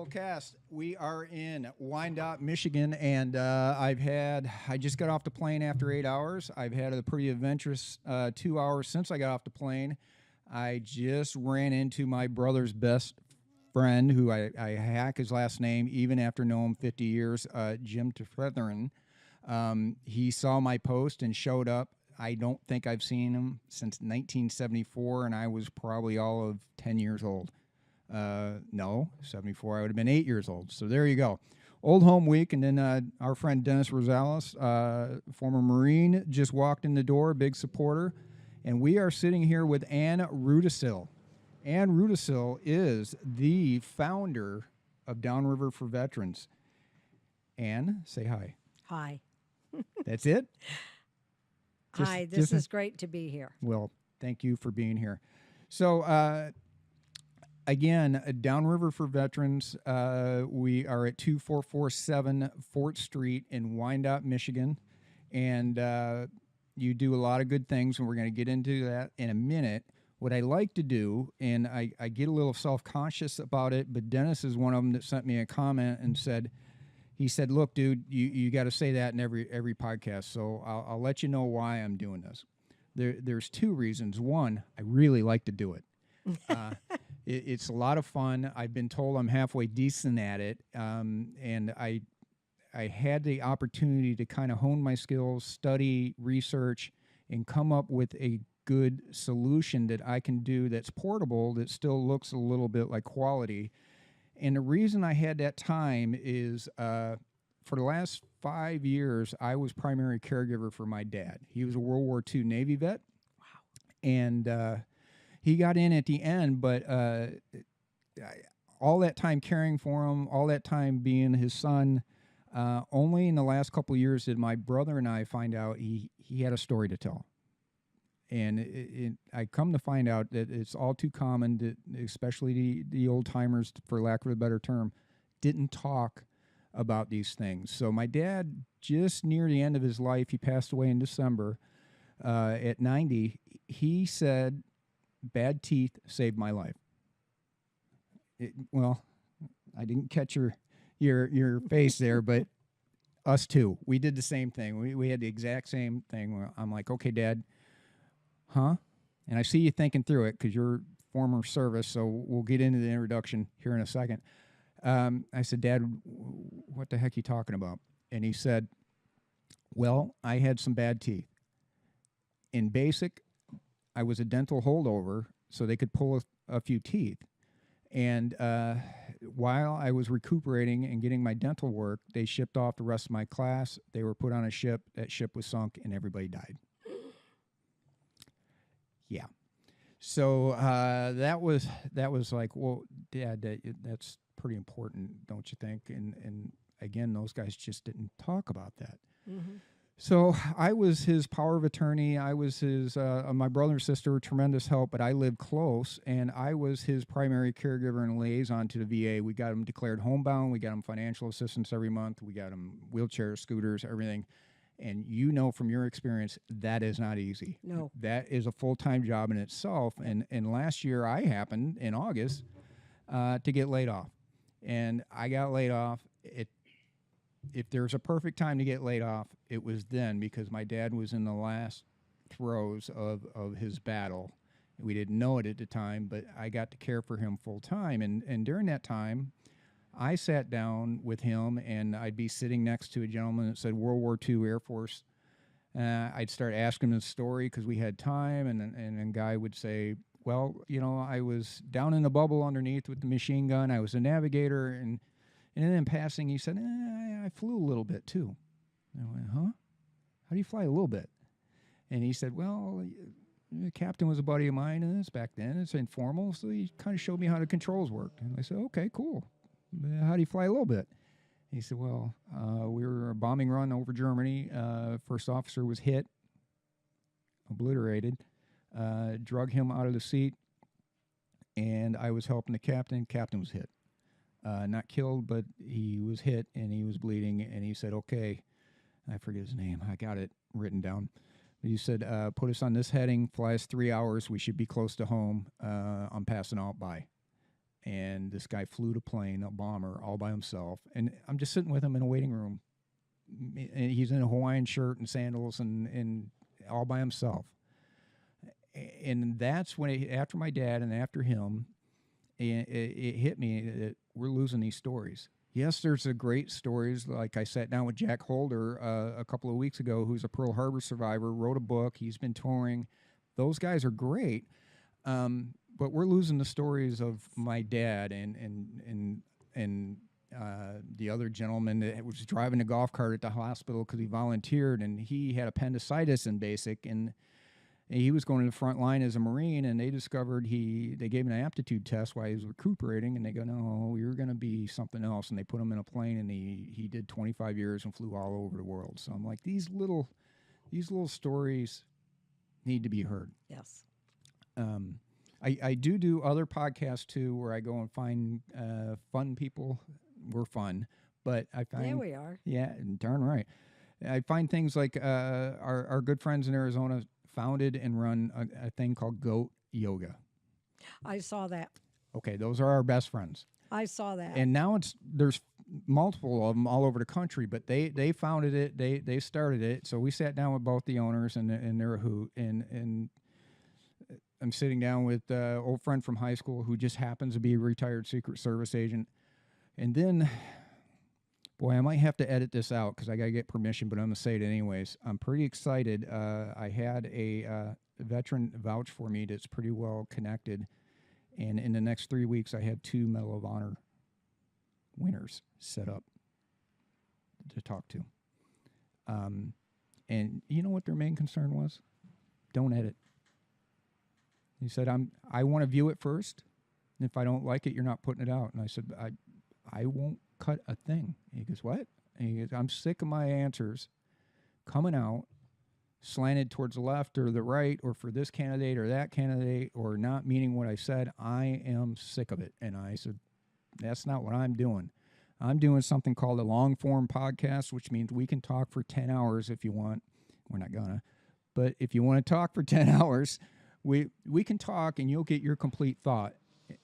Doyle-Cast. We are in Wyandotte, Michigan, and I just got off the plane after 8 hours. I've had a pretty adventurous 2 hours since I got off the plane. I just ran into my brother's best friend, who I hack his last name, even after knowing him 50 years, Jim Tefetheren. He saw my post and showed up. I don't think I've seen him since 1974, and I was probably all of 10 years old. No, 74, I would have been 8 years old. So there you go. Old home week. And then our friend Dennis Rosales, former Marine, just walked in the door, big supporter. And we are sitting here with Ann Rudisill. Ann Rudisill is the founder of Downriver for Veterans. Ann, say hi. Hi. That's it? Hi, this is great to be here. Well, thank you for being here. So, again, Downriver for Veterans, we are at 2447 Fort Street in Wyandotte, Michigan, and you do a lot of good things, and we're going to get into that in a minute. What I like to do, and I get a little self-conscious about it, but Dennis is one of them that sent me a comment and said, look, dude, you got to say that in every podcast, so I'll let you know why I'm doing this. There's two reasons. One, I really like to do it. It's a lot of fun. I've been told I'm halfway decent at it, and I had the opportunity to kind of hone my skills, study, research, and come up with a good solution that I can do that's portable, that still looks a little bit like quality. And the reason I had that time is for the last 5 years, I was primary caregiver for my dad. He was a World War II Navy vet. Wow. And he got in at the end, but all that time caring for him, all that time being his son, only in the last couple of years did my brother and I find out he had a story to tell. And I come to find out that it's all too common, that especially the old-timers, for lack of a better term, didn't talk about these things. So my dad, just near the end of his life, he passed away in December at 90, he said, bad teeth saved my life. Well, I didn't catch your face there, but us too. We did the same thing. We had the exact same thing. I'm like, okay, Dad, huh? And I see you thinking through it because you're former service, so we'll get into the introduction here in a second. I said, Dad, what the heck are you talking about? And he said, well, I had some bad teeth. In basic, I was a dental holdover, so they could pull a few teeth. And while I was recuperating and getting my dental work, they shipped off the rest of my class. They were put on a ship. That ship was sunk, and everybody died. Yeah. So that was like, well, Dad, that's pretty important, don't you think? And again, those guys just didn't talk about that. Mm-hmm. So I was his power of attorney. I was his, my brother and sister were tremendous help, but I lived close, and I was his primary caregiver and liaison to the VA. We got him declared homebound. We got him financial assistance every month. We got him wheelchairs, scooters, everything. And you know from your experience, that is not easy. No. That is a full-time job in itself. And last year I happened, in August, to get laid off. And I got laid off. If there's a perfect time to get laid off, it was then, because my dad was in the last throes of his battle. We didn't know it at the time, but I got to care for him full-time. And during that time, I sat down with him, and I'd be sitting next to a gentleman that said World War II Air Force. I'd start asking him the story because we had time, and a guy would say, well, you know, I was down in the bubble underneath with the machine gun. I was a navigator, and then in passing, he said, I flew a little bit too. And I went, huh? How do you fly a little bit? And he said, well, the captain was a buddy of mine, and it's back then. It's informal, so he kind of showed me how the controls worked. And I said, okay, cool. How do you fly a little bit? And he said, well, we were a bombing run over Germany. First officer was hit, obliterated, drug him out of the seat, and I was helping the captain. Captain was hit. Not killed, but he was hit, and he was bleeding, and he said, okay, I forget his name. I got it written down. He said, put us on this heading, fly us 3 hours. We should be close to home. I'm passing out. Bye. and this guy flew the plane, a bomber, all by himself. And I'm just sitting with him in a waiting room. And he's in a Hawaiian shirt and sandals and all by himself. And that's when, after my dad and after him, it hit me that we're losing these stories. Yes, there's a great stories. Like I sat down with Jack Holder a couple of weeks ago, who's a Pearl Harbor survivor, wrote a book. He's been touring. Those guys are great. But we're losing the stories of my dad and the other gentleman that was driving a golf cart at the hospital because he volunteered, and he had appendicitis in basic, and he was going to the front line as a Marine, and they discovered they gave him an aptitude test while he was recuperating, and they go, no, you're going to be something else, and they put him in a plane, and he did 25 years and flew all over the world. So I'm like, these little stories need to be heard. Yes. I do other podcasts too, where I go and find fun people. We're fun, but I find There we are. Yeah, darn right. I find things like our good friends in Arizona founded and run a thing called Goat Yoga. I saw that. Okay, those are our best friends. I saw that. And now there's multiple of them all over the country, but they founded it. They started it. So we sat down with both the owners, and they're a hoot. And I'm sitting down with an old friend from high school who just happens to be a retired Secret Service agent. And then, boy, I might have to edit this out because I got to get permission, but I'm going to say it anyways. I'm pretty excited. I had a veteran vouch for me that's pretty well connected. And in the next 3 weeks, I had 2 Medal of Honor winners set up to talk to. And you know what their main concern was? Don't edit. He said, I want to view it first. And if I don't like it, you're not putting it out. And I said, I won't cut a thing. And he goes, what? And he goes, I'm sick of my answers coming out slanted towards the left or the right or for this candidate or that candidate or not meaning what I said. I am sick of it. And I said, that's not what I'm doing. I'm doing something called a long form podcast, which means we can talk for 10 hours if you want. We're not gonna. But if you want to talk for 10 hours, we can talk and you'll get your complete thought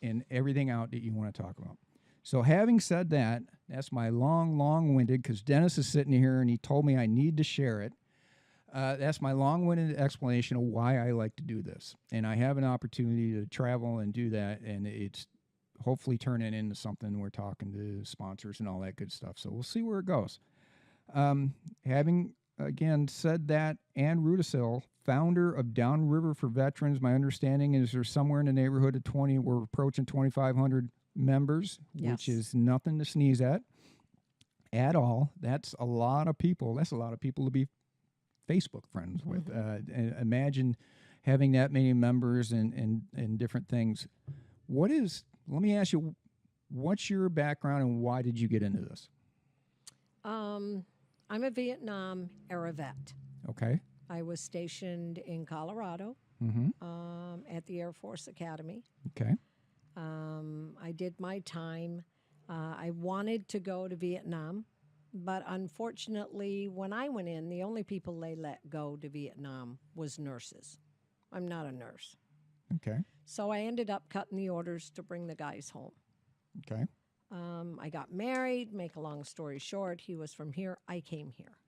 and everything out that you want to talk about. So having said that, that's my long-winded, because Dennis is sitting here and he told me I need to share it. That's my long-winded explanation of why I like to do this. And I have an opportunity to travel and do that, and it's hopefully turning into something. We're talking to sponsors and all that good stuff. So we'll see where it goes. Having, again, said that, Ann Rudisill, founder of Downriver for Veterans, my understanding is there's somewhere in the neighborhood of 20, we're approaching 2,500 members, Yes. which is nothing to sneeze at all. That's a lot of people. That's a lot of people to be Facebook friends with. And imagine having that many members and different things. Let me ask you, what's your background and why did you get into this? I'm a Vietnam era vet. Okay. I was stationed in Colorado at the Air Force Academy. Okay. I did my time. I wanted to go to Vietnam, but unfortunately, when I went in, the only people they let go to Vietnam was nurses. I'm not a nurse. Okay. So I ended up cutting the orders to bring the guys home. Okay. I got married. Make a long story short, he was from here. I came here.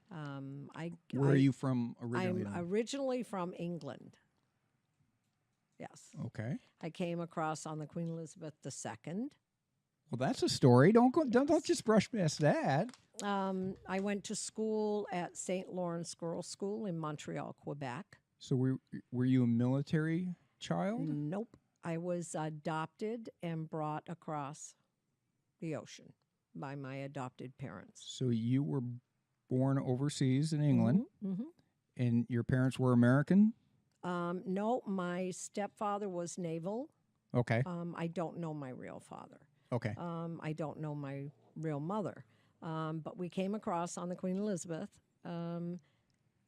Where are you from originally? I'm originally from England. Yes. Okay. I came across on the Queen Elizabeth II. Well, that's a story. Don't just brush past that. I went to school at St. Lawrence Girls' School in Montreal, Quebec. So were you a military child? Nope. I was adopted and brought across the ocean by my adopted parents. So you were born overseas in England, Mm-hmm. and your parents were American? No, my stepfather was naval. Okay. I don't know my real father. Okay. I don't know my real mother. But we came across on the Queen Elizabeth.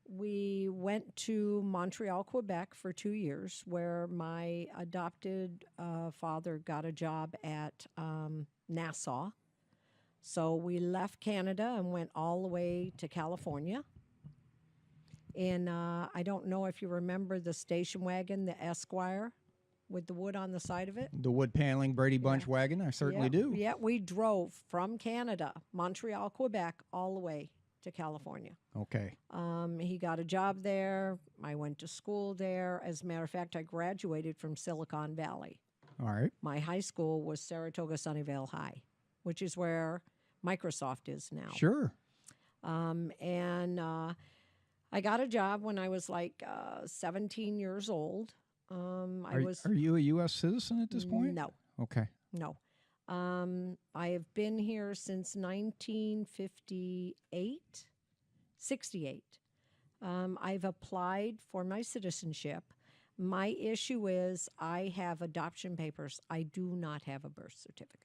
We went to Montreal, Quebec for 2 years, where my adopted father got a job at Nassau. So we left Canada and went all the way to California. And I don't know if you remember the station wagon, the Esquire. with the wood on the side of it. The wood paneling Brady Bunch wagon, I certainly do. Yeah, we drove from Canada, Montreal, Quebec, all the way to California. Okay. He got a job there. I went to school there. As a matter of fact, I graduated from Silicon Valley. All right. My high school was Saratoga Sunnyvale High, which is where Microsoft is now. Sure. And I got a job when I was like 17 years old. Are you a U.S. citizen at this point? No. Okay. No. I have been here since 1958, 68. I've applied for my citizenship. My issue is I have adoption papers. I do not have a birth certificate.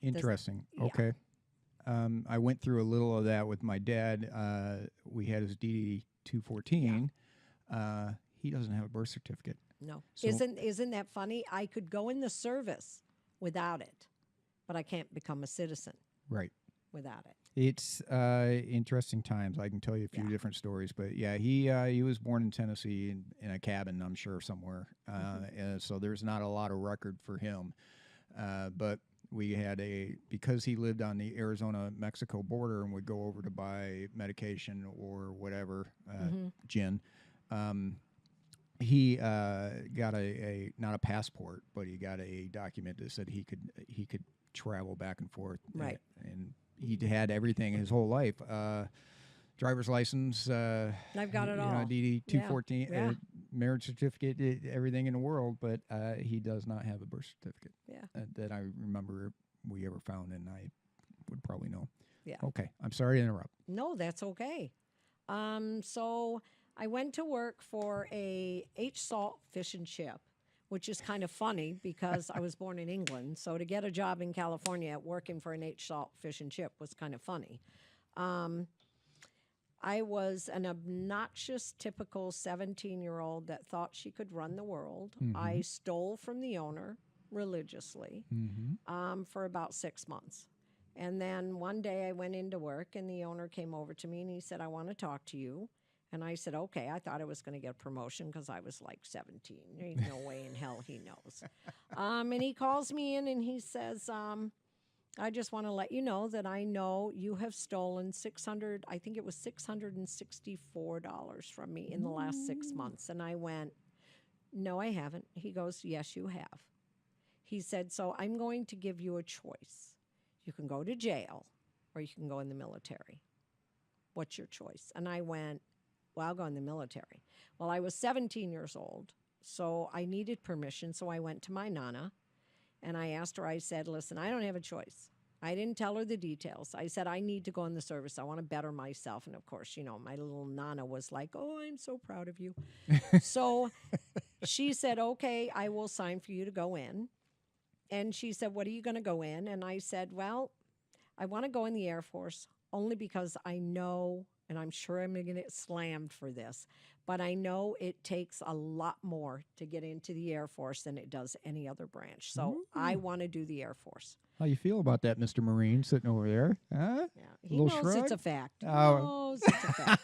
Interesting. Yeah. Okay. I went through a little of that with my dad. We had his DD 214. He doesn't have a birth certificate. No. So- Isn't that funny? I could go in the service without it, but I can't become a citizen Right. without it. It's interesting times. I can tell you a few Yeah. different stories, but yeah, he was born in Tennessee in a cabin, I'm sure, somewhere. And so there's not a lot of record for him. But we had because he lived on the Arizona-Mexico border and would go over to buy medication or whatever, gin. He got not a passport, but he got a document that said he could travel back and forth. Right. And he had everything his whole life. Driver's license. I've got it all. DD 214, Yeah. marriage certificate, everything in the world, but he does not have a birth certificate. Yeah. That I remember we ever found, and I would probably know. Yeah. Okay, I'm sorry to interrupt. No, that's okay. So I went to work for a H-Salt fish and chip, which is kind of funny because I was born in England. So to get a job in California working for an H-Salt fish and chip was kind of funny. I was an obnoxious, typical 17-year-old that thought she could run the world. I stole from the owner religiously for about 6 months. And then one day I went into work and the owner came over to me and he said, I want to talk to you. And I said, okay. I thought I was going to get a promotion because I was like 17. There ain't no way in hell he knows. And he calls me in and he says, I just want to let you know that I know you have stolen $664 from me in the last 6 months. And I went, no, I haven't. He goes, yes, you have. He said, so I'm going to give you a choice. You can go to jail or you can go in the military. What's your choice? And I went, well, I'll go in the military. Well, I was 17 years old, so I needed permission. So I went to my Nana and I asked her, I said, listen, I don't have a choice. I didn't tell her the details. I said, I need to go in the service. I want to better myself. And of course, my little Nana was like, oh, I'm so proud of you. So she said, okay, I will sign for you to go in. And she said, what are you going to go in? And I said, well, I want to go in the Air Force only because I know, and I'm sure I'm going to get slammed for this, but I know it takes a lot more to get into the Air Force than it does any other branch. So I want to do the Air Force. How you feel about that, Mr. Marine, sitting over there? Huh? Yeah, he knows it's a fact. He knows it's a fact.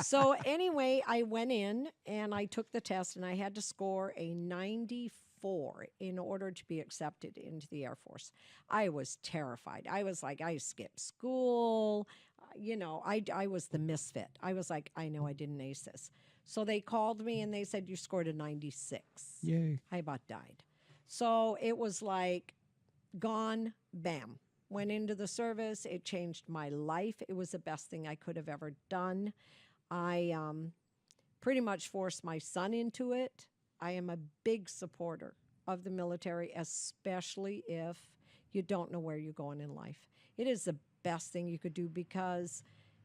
So anyway, I went in and I took the test and I had to score a 94 in order to be accepted into the Air Force. I was terrified. I was like, I skipped school. I was the misfit. I was like, I know I didn't ace this. So they called me and they said, you scored a 96. Yay. I about died. So it was like, gone, bam. Went into the service. It changed my life. It was the best thing I could have ever done. I pretty much forced my son into it. I am a big supporter of the military, especially if you don't know where you're going in life. It is the best thing you could do because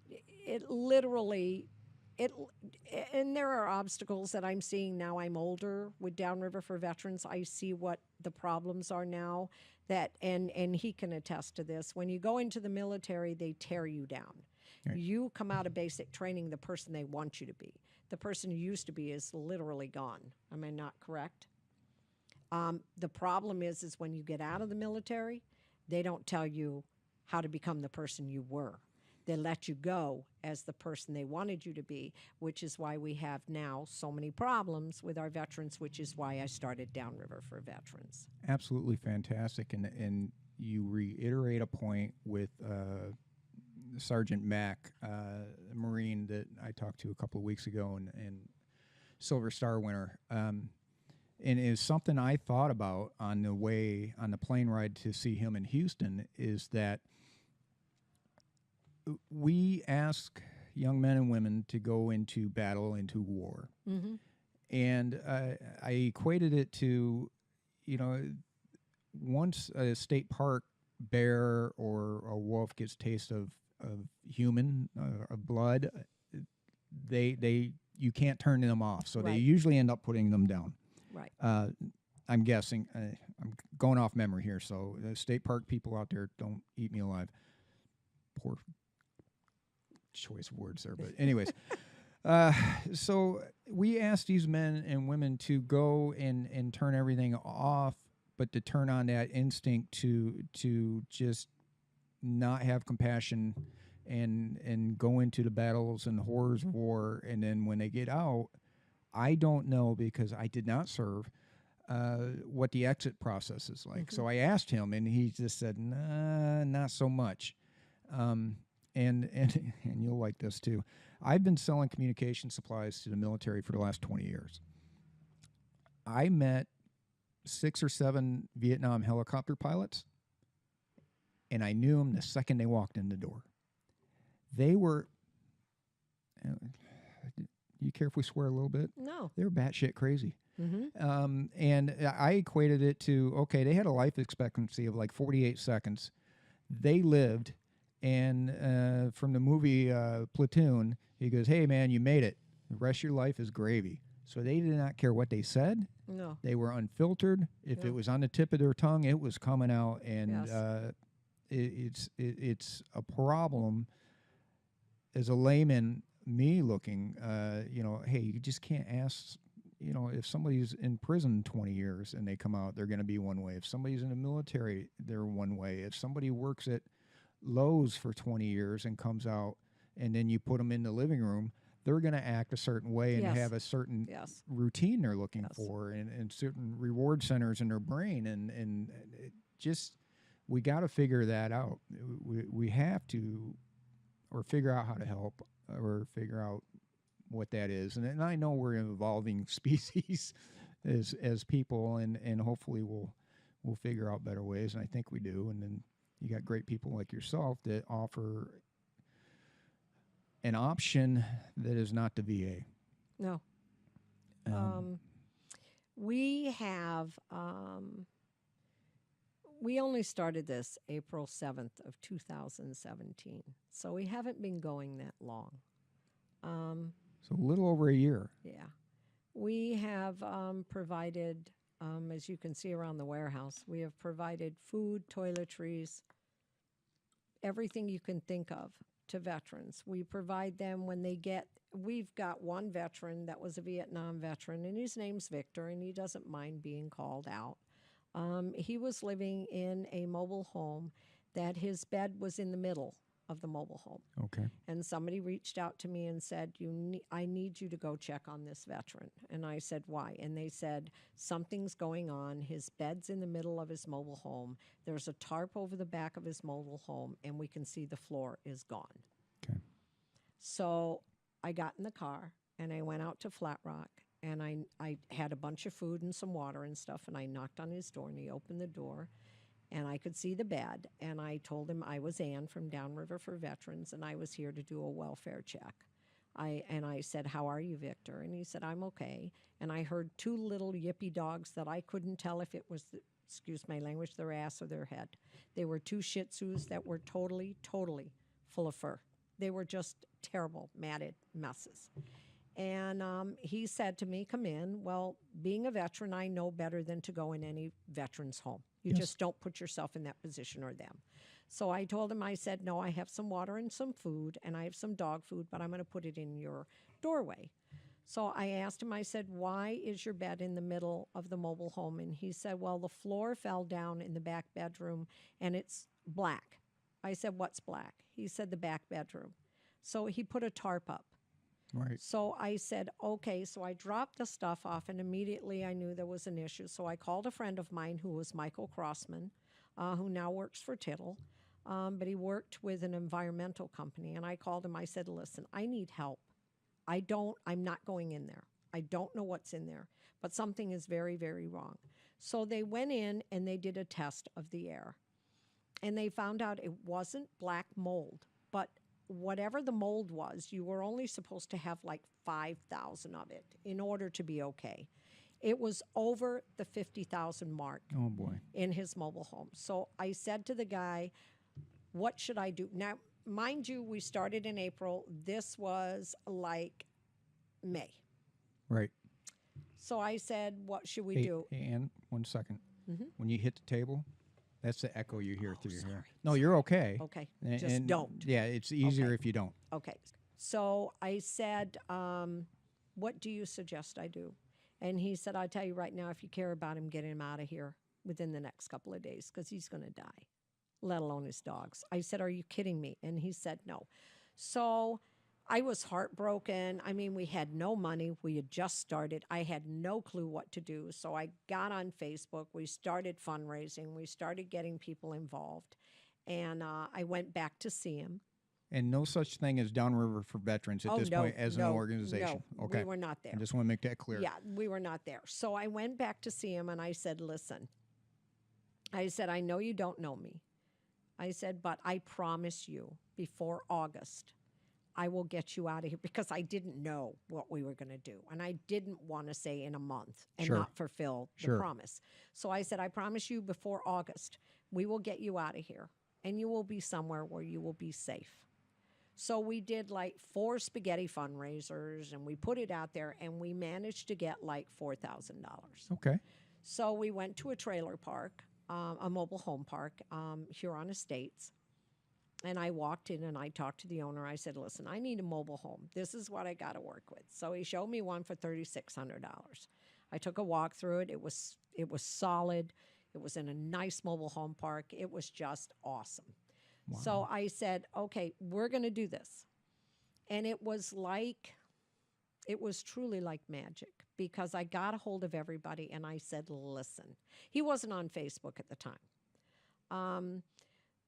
it literally, and there are obstacles that I'm seeing now. I'm older with Downriver for Veterans. I see what the problems are now and he can attest to this. When you go into the military, they tear you down. Right. You come out of basic training the person they want you to be. The person you used to be is literally gone. Am I not correct? The problem is when you get out of the military, they don't tell you how to become the person you were. they let you go as the person they wanted you to be, which is why we have now so many problems with our veterans, which is why I started Downriver for Veterans. Absolutely fantastic. And you reiterate a point with Sergeant Mack, a Marine that I talked to a couple of weeks ago, and Silver Star winner. And it was something I thought about on the plane ride to see him in Houston, is that we ask young men and women to go into battle, into war. Mm-hmm. And I equated it to, once a state park bear or a wolf gets taste of human of blood, you can't turn them off. So they Right. usually end up putting them down. Right. I'm guessing. I'm going off memory here. So state park people out there, don't eat me alive. Poor choice of words there. But anyways, so we asked these men and women to go and turn everything off, but to turn on that instinct to just not have compassion and go into the battles and horrors of war. And then when they get out, I don't know, because I did not serve, what the exit process is like. Mm-hmm. So I asked him, and he just said, nah, not so much. And you'll like this too. I've been selling communication supplies to the military for the last 20 years. I met 6 or 7 Vietnam helicopter pilots, and I knew them the second they walked in the door. They were, you care if we swear a little bit? No. They were batshit crazy. Mm-hmm. And I equated it to, okay, they had a life expectancy of like 48 seconds. They lived, and from the movie Platoon, he goes, hey, man, you made it. The rest of your life is gravy. So they did not care what they said. No. They were unfiltered. If Yeah. it was on the tip of their tongue, it was coming out. And Yes. it's a problem as a layman, me looking, hey, you just can't ask, if somebody's in prison 20 years and they come out, they're going to be one way. If somebody's in the military, they're one way. If somebody works at Lowe's for 20 years and comes out, and then you put them in the living room, they're going to act a certain way and Yes. have a certain Yes. routine they're looking Yes. for, and certain reward centers in their brain. And it just, we got to figure that out. We have to, or figure out how to help, or figure out what that is. And I know we're an evolving species as people, and hopefully we'll figure out better ways, and I think we do. And then you got great people like yourself that offer an option that is not the VA. No. We have, we only started this April 7th of 2017. So we haven't been going that long. So a little over a year. Yeah. We have provided, as you can see around the warehouse, we have provided food, toiletries, everything you can think of to veterans. We provide them when they get, we've got one veteran that was a Vietnam veteran, and his name's Victor, and he doesn't mind being called out. He was living in a mobile home that his bed was in the middle of the mobile home. Okay. And somebody reached out to me and said, I need you to go check on this veteran. And I said, why? And they said, something's going on. His bed's in the middle of his mobile home. There's a tarp over the back of his mobile home, and we can see the floor is gone. Okay. So I got in the car, and I went out to Flat Rock, and I had a bunch of food and some water and stuff, and I knocked on his door, and he opened the door. And I could see the bed, and I told him I was Ann from Downriver for Veterans, and I was here to do a welfare check. I said, how are you, Victor? And he said, I'm okay. And I heard 2 little yippy dogs that I couldn't tell if it was, excuse my language, their ass or their head. They were 2 Shih Tzus that were totally, totally full of fur. They were just terrible, matted messes. And he said to me, come in. Well, being a veteran, I know better than to go in any veteran's home. You Yes. just don't put yourself in that position or them. So I told him, I said, no, I have some water and some food, and I have some dog food, but I'm going to put it in your doorway. So I asked him, I said, why is your bed in the middle of the mobile home? And he said, well, the floor fell down in the back bedroom, and it's black. I said, what's black? He said, the back bedroom. So he put a tarp up. Right. So I said, okay. So I dropped the stuff off, and immediately I knew there was an issue. So I called a friend of mine who was Michael Crossman, who now works for Tittle, but he worked with an environmental company. And I called him. I said, listen, I need help. I'm not going in there. I don't know what's in there, but something is very, very wrong. So they went in and they did a test of the air. And they found out it wasn't black mold, but whatever the mold was, you were only supposed to have like 5,000 of it in order to be okay. It was over the 50,000 mark Oh, boy. in his mobile home. So I said to the guy, what should I do? Now, mind you, we started in April. This was like May. Right. So I said, what should we Hey, do? hey, Ann, 1 second. Mm-hmm. When you hit the table, that's the echo you hear through your hair. No, you're okay. Okay, And- just and, don't. Yeah, it's easier Okay. if you don't. Okay. So I said, what do you suggest I do? And he said, I'll tell you right now, if you care about him, get him out of here within the next couple of days because he's going to die, let alone his dogs. I said, are you kidding me? And he said, no. So I was heartbroken. I mean, we had no money. We had just started. I had no clue what to do. So I got on Facebook. We started fundraising. We started getting people involved. And I went back to see him. And no such thing as Downriver for Veterans at this point as an organization. No, Okay. we were not there. I just want to make that clear. Yeah, we were not there. So I went back to see him and I said, listen, I said, I know you don't know me. I said, but I promise you before August, I will get you out of here because I didn't know what we were going to do. And I didn't want to say in a month and Sure. not fulfill the Sure. promise. So I said, I promise you before August, we will get you out of here and you will be somewhere where you will be safe. So we did like 4 spaghetti fundraisers and we put it out there and we managed to get like $4,000. Okay. So we went to a trailer park, a mobile home park, Huron Estates. And I walked in and I talked to the owner. I said, listen, I need a mobile home. This is what I got to work with. So he showed me one for $3,600. I took a walk through it. It was solid. It was in a nice mobile home park. It was just awesome. Wow. So I said, okay, we're going to do this. And it was truly like magic because I got a hold of everybody and I said, listen. He wasn't on Facebook at the time.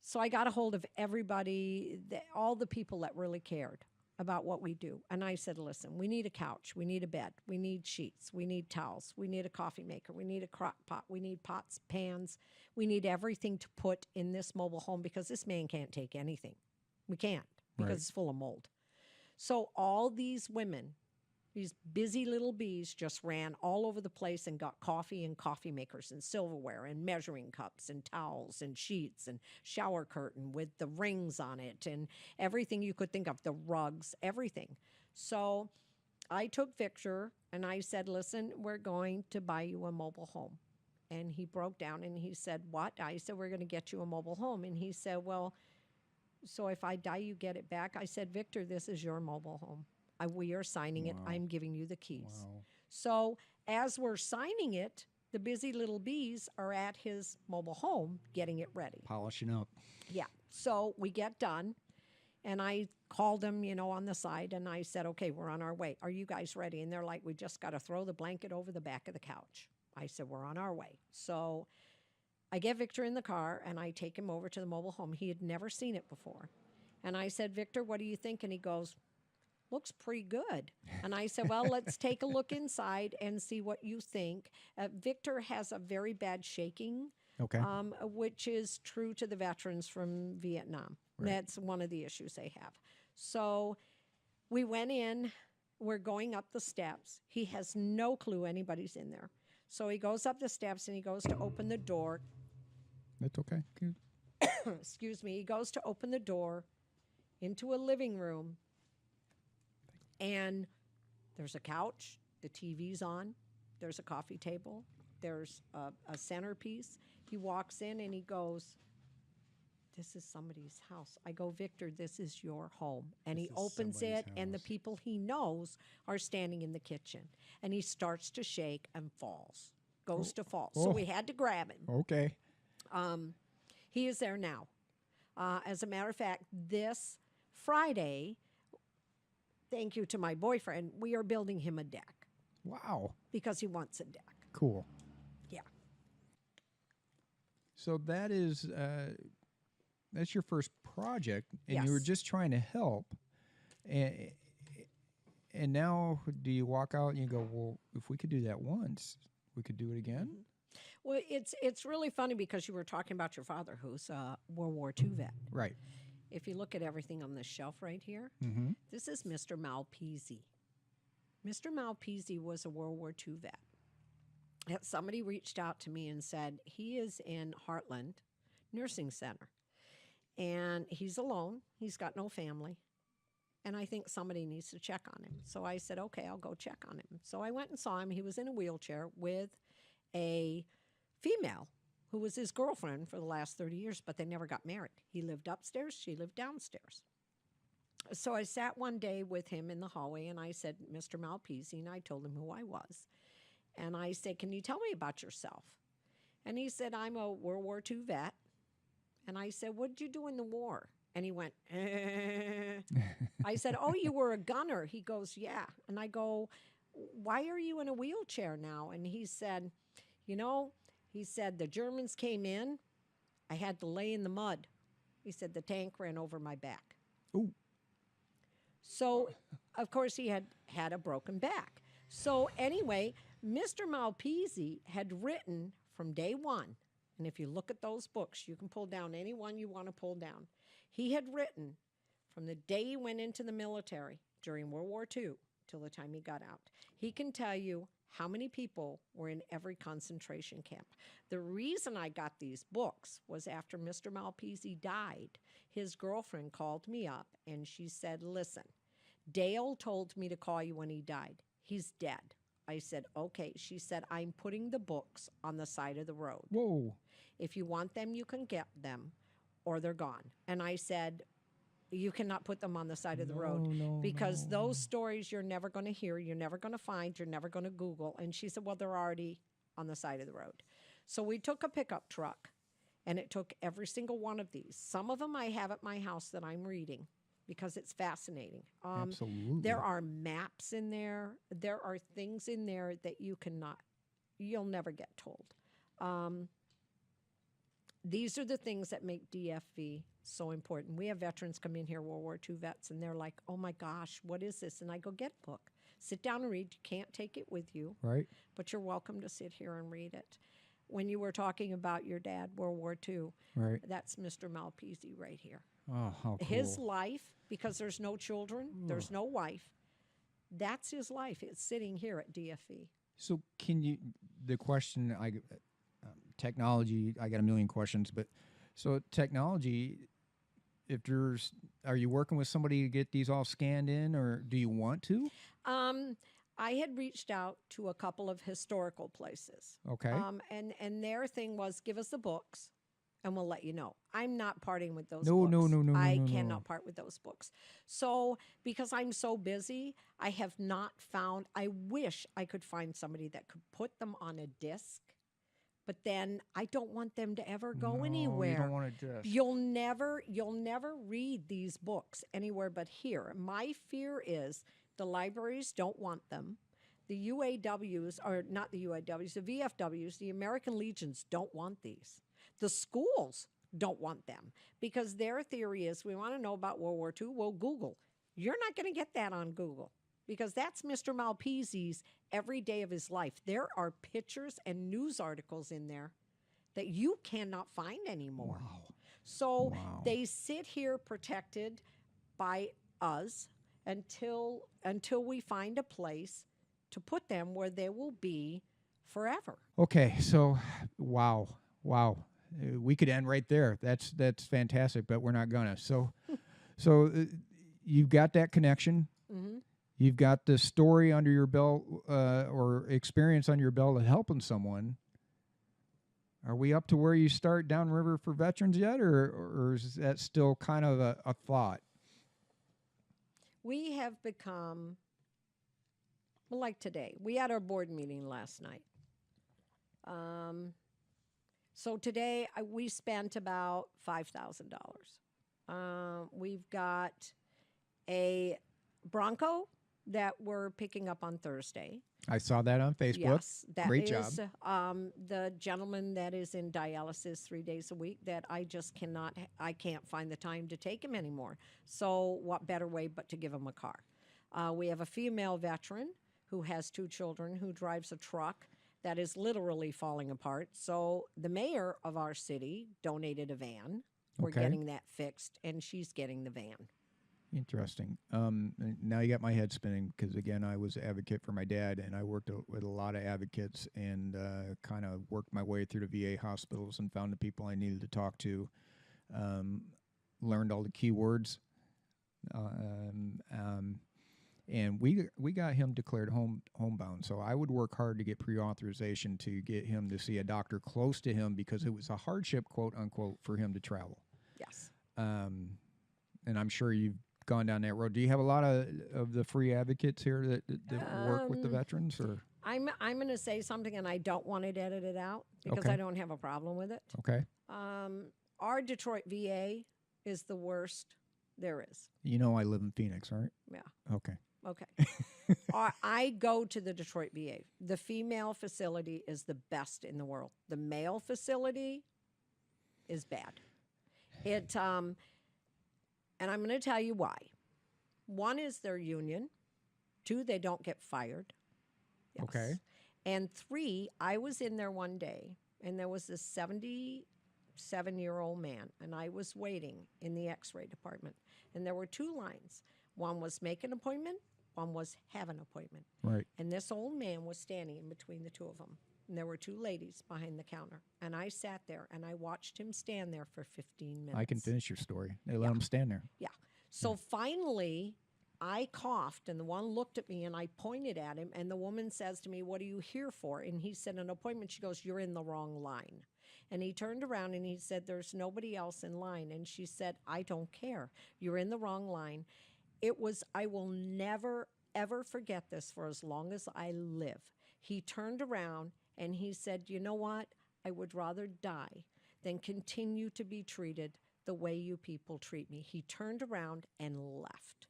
So I got a hold of everybody, all the people that really cared about what we do. And I said, listen, we need a couch. We need a bed. We need sheets. We need towels. We need a coffee maker. We need a crock pot. We need pots, pans. We need everything to put in this mobile home because this man can't take anything. We can't because Right. it's full of mold. So all these women, these busy little bees, just ran all over the place and got coffee and coffee makers and silverware and measuring cups and towels and sheets and shower curtain with the rings on it and everything you could think of, the rugs, everything. So I took Victor and I said, listen, we're going to buy you a mobile home. And he broke down and he said, what? I said, we're going to get you a mobile home. And he said, well, so if I die, you get it back? I said, Victor, this is your mobile home. We are signing it. Wow. I'm giving you the keys. Wow. So as we're signing it, the busy little bees are at his mobile home getting it ready. Polishing up. Yeah. So we get done, and I called them, on the side, and I said, okay, we're on our way. Are you guys ready? And they're like, we just got to throw the blanket over the back of the couch. I said, we're on our way. So I get Victor in the car, and I take him over to the mobile home. He had never seen it before. And I said, Victor, what do you think? And he goes, looks pretty good. And I said, well, let's take a look inside and see what you think. Victor has a very bad shaking, Okay. which is true to the veterans from Vietnam. Right. That's one of the issues they have. So we went in. We're going up the steps. He has no clue anybody's in there. So he goes up the steps and he goes to open the door. That's okay. Good. Excuse me. He goes to open the door into a living room. And there's a couch, the TV's on, there's a coffee table, there's a centerpiece. He walks in and he goes, this is somebody's house. I go, Victor, this is your home. And This he is opens somebody's it, and the house. people he knows are standing in the kitchen. And he starts to shake and falls, goes to fall. So Oh. we had to grab him. Okay. He is there now. As a matter of fact, this Friday, thank you to my boyfriend, we are building him a deck Wow. because he wants a deck. Cool. Yeah. So that's your first project, and you were Yes. just trying to help, and now do you walk out and you go, well, if we could do that once, we could do it again? Well, it's really funny because you were talking about your father, who's a World War II vet. Right. If you look at everything on this shelf right here, Mm-hmm. this is Mr. Malpese. Mr. Malpese was a World War II vet. Somebody reached out to me and said he is in Heartland Nursing Center, and he's alone. He's got no family, and I think somebody needs to check on him. So I said, okay, I'll go check on him. So I went and saw him. He was in a wheelchair with a female who was his girlfriend for the last 30 years, but they never got married. He lived upstairs, she lived downstairs. So I sat one day with him in the hallway, and I said, Mr. Malpese, and I told him who I was. And I said, can you tell me about yourself? And he said, I'm a World War II vet. And I said, what did you do in the war? And he went, I said, oh, you were a gunner. He goes, yeah. And I go, why are you in a wheelchair now? And he said, he said, the Germans came in. I had to lay in the mud. He said, the tank ran over my back. Ooh. So, of course, he had a broken back. So anyway, Mr. Malpese had written from day one, and if you look at those books, you can pull down any one you want to pull down. He had written from the day he went into the military during World War II till the time he got out. He can tell you how many people were in every concentration camp. The reason I got these books was after Mr. Malpese died, his girlfriend called me up and she said, listen, Dale told me to call you when he died. He's dead. I said, okay. She said, I'm putting the books on the side of the road. Whoa. If you want them, you can get them, or they're gone. And I said, you cannot put them on the side of the road because those stories you're never going to hear, you're never going to find, you're never going to Google. And she said, well, they're already on the side of the road. So we took a pickup truck, and it took every single one of these. Some of them I have at my house that I'm reading because it's fascinating. Absolutely. There are maps in there. There are things in there that you'll never get told. These are the things that make DFV so important. We have veterans come in here, World War II vets, and they're like, oh my gosh, what is this? And I go, get a book. Sit down and read. You can't take it with you, Right. but you're welcome to sit here and read it. When you were talking about your dad, World War II, Right. that's Mr. Malpese right here. Oh, how cool. His life, because there's no children, there's no wife, that's his life. It's sitting here at DFE. So the question, technology, I got a million questions, but so technology, are you working with somebody to get these all scanned in, or do you want to? I had reached out to a couple of historical places. Okay. And their thing was, give us the books and we'll let you know. I'm not parting with those No, books. no, I no. cannot part with those books. So because I'm so busy, I have not found, I wish I could find somebody that could put them on a disc, but then I don't want them to ever go anywhere. You don't want a disc. You'll never read these books anywhere but here. My fear is the libraries don't want them. The UAWs, or not the UAWs, the VFWs, the American Legions don't want these. The schools don't want them because their theory is we want to know about World War II. Well, Google. You're not going to get that on Google because that's Mr. Malpese's every day of his life. There are pictures and news articles in there that you cannot find anymore. Wow. So they sit here protected by us until we find a place to put them where they will be forever. Okay, so wow. We could end right there. That's fantastic, but we're not gonna. So you've got that connection. Mm-hmm. You've got the story under your belt, or experience under your belt of helping someone. Are we up to where you start Downriver for Veterans yet, or is that still kind of a thought? We have become, well, like today. We had our board meeting last night. So today we spent about $5,000. We've got a Bronco that we're picking up on Thursday. I saw that on Facebook. Yes, that Great is job. the gentleman that is in dialysis 3 days a week that I just cannot, I can't find the time to take him anymore. So what better way but to give him a car? We have a female veteran who has 2 children who drives a truck that is literally falling apart. So the mayor of our city donated a van. We're Okay. getting that fixed, and she's getting the van. Interesting. Now you got my head spinning because, again, I was an advocate for my dad, and I worked with a lot of advocates and kind of worked my way through the VA hospitals and found the people I needed to talk to, learned all the keywords, and we got him declared homebound. So I would work hard to get pre-authorization to get him to see a doctor close to him because it was a hardship, quote unquote, for him to travel. Yes. And I'm sure you've gone down that road. Do you have a lot of the free advocates here that work with the veterans, or? I'm going to say something, and I don't want it edited out because Okay. I don't have a problem with it. Okay. Our Detroit VA is the worst there is. You know I live in Phoenix, right? Yeah. Okay. Okay. I go to the Detroit VA. The female facility is the best in the world. The male facility is bad. And I'm going to tell you why. 1 is their union. 2, they don't get fired. Yes. Okay. And 3, I was in there one day, and there was this 77-year-old man, and I was waiting in the x-ray department. And there were 2 lines. One was make an appointment. One was have an appointment. Right. And this old man was standing in between the 2 of them. And there were 2 ladies behind the counter. And I sat there, and I watched him stand there for 15 minutes. I can finish your story. They let him stand there. Yeah. So finally, I coughed, and the one looked at me, and I pointed at him, and the woman says to me, "What are you here for?" And he said, "An appointment." She goes, "You're in the wrong line." And he turned around, and he said, "There's nobody else in line." And she said, "I don't care. You're in the wrong line." I will never, ever forget this for as long as I live. He turned around, and he said, "You know what? I would rather die than continue to be treated the way you people treat me." He turned around and left.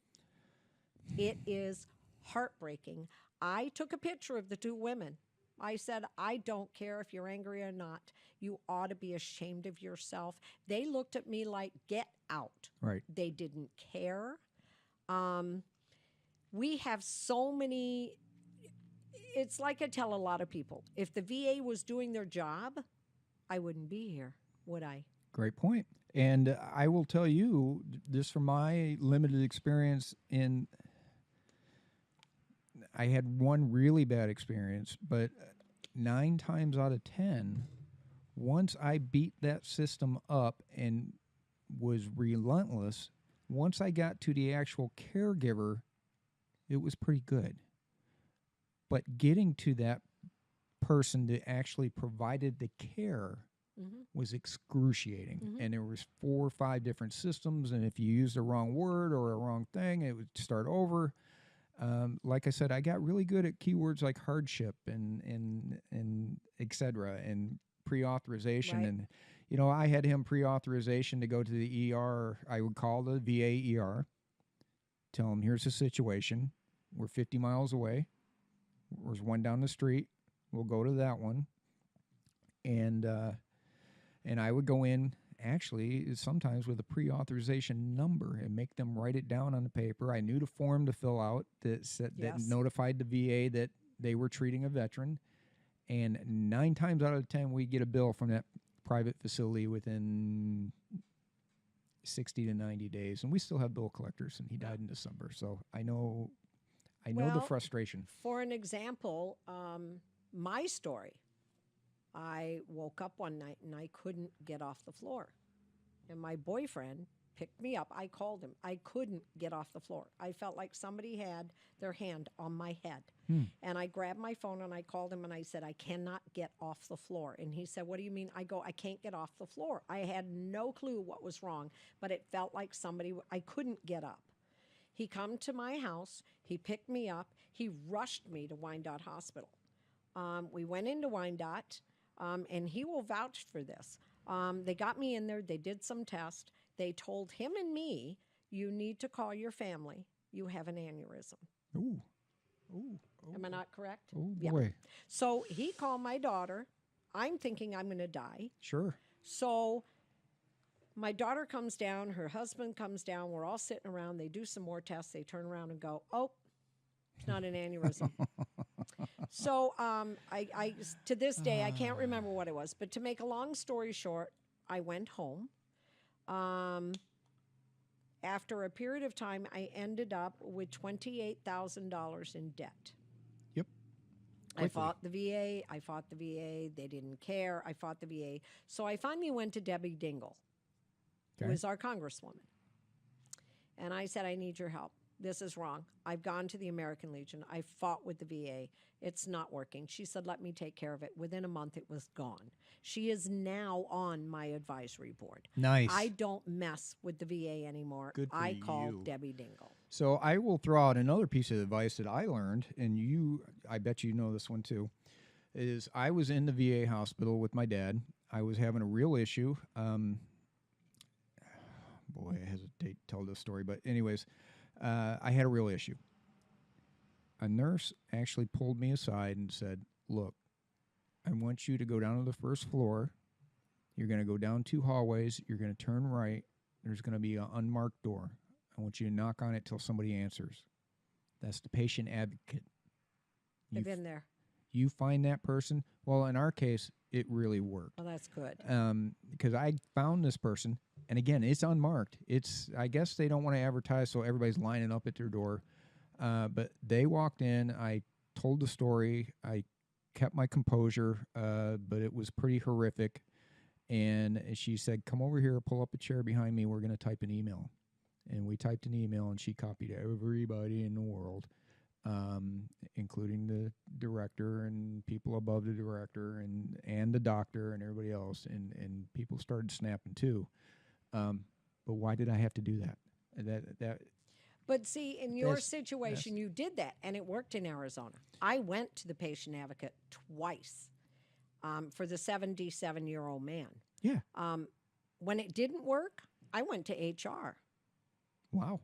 It is heartbreaking. I took a picture of the 2 women. I said, "I don't care if you're angry or not. You ought to be ashamed of yourself." They looked at me like, "Get out." Right. They didn't care. We have so many. It's like I tell a lot of people, if the VA was doing their job, I wouldn't be here, would I? Great point. And I will tell you, just from my limited experience I had one really bad experience, but 9 times out of 10, once I beat that system up and was relentless, once I got to the actual caregiver, it was pretty good. But getting to that person that actually provided the care was excruciating. And there was 4 or 5 different systems, and if you used the wrong word or a wrong thing, it would start over. Like I said, I got really good at keywords like hardship and et cetera, and pre-authorization. Right. And, you know, I had him pre-authorization to go to the ER. I would call the VA ER, tell him, here's the situation. We're 50 miles away. There's one down the street. We'll go to that one. And I would go in, actually, sometimes with a pre-authorization number and make them write it down on the paper. I knew the form to fill out that said, that notified the VA that they were treating a veteran. And 9 times out of 10, we get a bill from that private facility within 60 to 90 days. And we still have bill collectors, and he died in December. So I know the frustration. For an example, my story, I woke up one night and I couldn't get off the floor. And my boyfriend picked me up. I called him. I couldn't get off the floor. I felt like somebody had their hand on my head. And I grabbed my phone and I called him and I said, "I cannot get off the floor." And he said, "What do you mean?" I go, "I can't get off the floor." I had no clue what was wrong, but it felt like I couldn't get up. He come to my house. He picked me up. He rushed me to Wyandotte Hospital. We went into Wyandotte. and he will vouch for this. They got me in there. They did some tests. They told him and me, you need to call your family. You have an aneurysm. Ooh. Ooh. Am I not correct? Oh, boy. So he called my daughter. I'm thinking I'm going to die. Sure. So my daughter comes down. Her husband comes down. We're all sitting around. They do some more tests. They turn around and go, oh, it's not an aneurysm. So I to this day, I can't remember what it was. But to make a long story short, I went home. After a period of time, I ended up with $28,000 in debt. Yep. I fought the VA. They didn't care. I fought the VA. So I finally went to Debbie Dingell, who is our congresswoman. And I said, I need your help. This is wrong. I've gone to the American Legion. I fought with the VA. It's not working. She said, let me take care of it. Within a month, it was gone. She is now on my advisory board. Nice. I don't mess with the VA anymore. Good for I call you. Debbie Dingell. So I will throw out another piece of advice that I learned, and I bet you know this one too, is I was in the VA hospital with my dad. I was having a real issue. Boy, I hesitate to tell this story, but anyways, I had a real issue. A nurse actually pulled me aside and said, look, I want you to go down to the first floor. You're going to go down 2 hallways. You're going to turn right. There's going to be an unmarked door. I want you to knock on it till somebody answers. That's the patient advocate. I've been there. You find that person. Well, in our case, it really worked. Oh, that's good. Because I found this person, and again, it's unmarked. I guess they don't want to advertise, so everybody's lining up at their door. But they walked in. I told the story. I kept my composure, but it was pretty horrific. And she said, come over here, pull up a chair behind me. We're going to type an email. And we typed an email, and she copied everybody in the world, including the director and people above the director and the doctor and everybody else. And people started snapping too. But why did I have to do that? But see, in your situation, you did that, and it worked in Arizona. I went to the patient advocate twice for the 77-year-old man. Yeah. When it didn't work, I went to HR. Wow.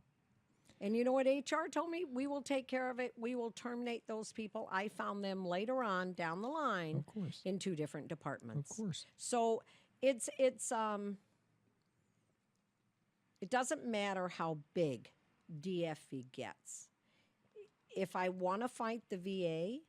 And you know what HR told me? We will take care of it. We will terminate those people. I found them later on down the line in 2 different departments. Of course. So it doesn't matter how big DFV gets. If I want to fight the VA,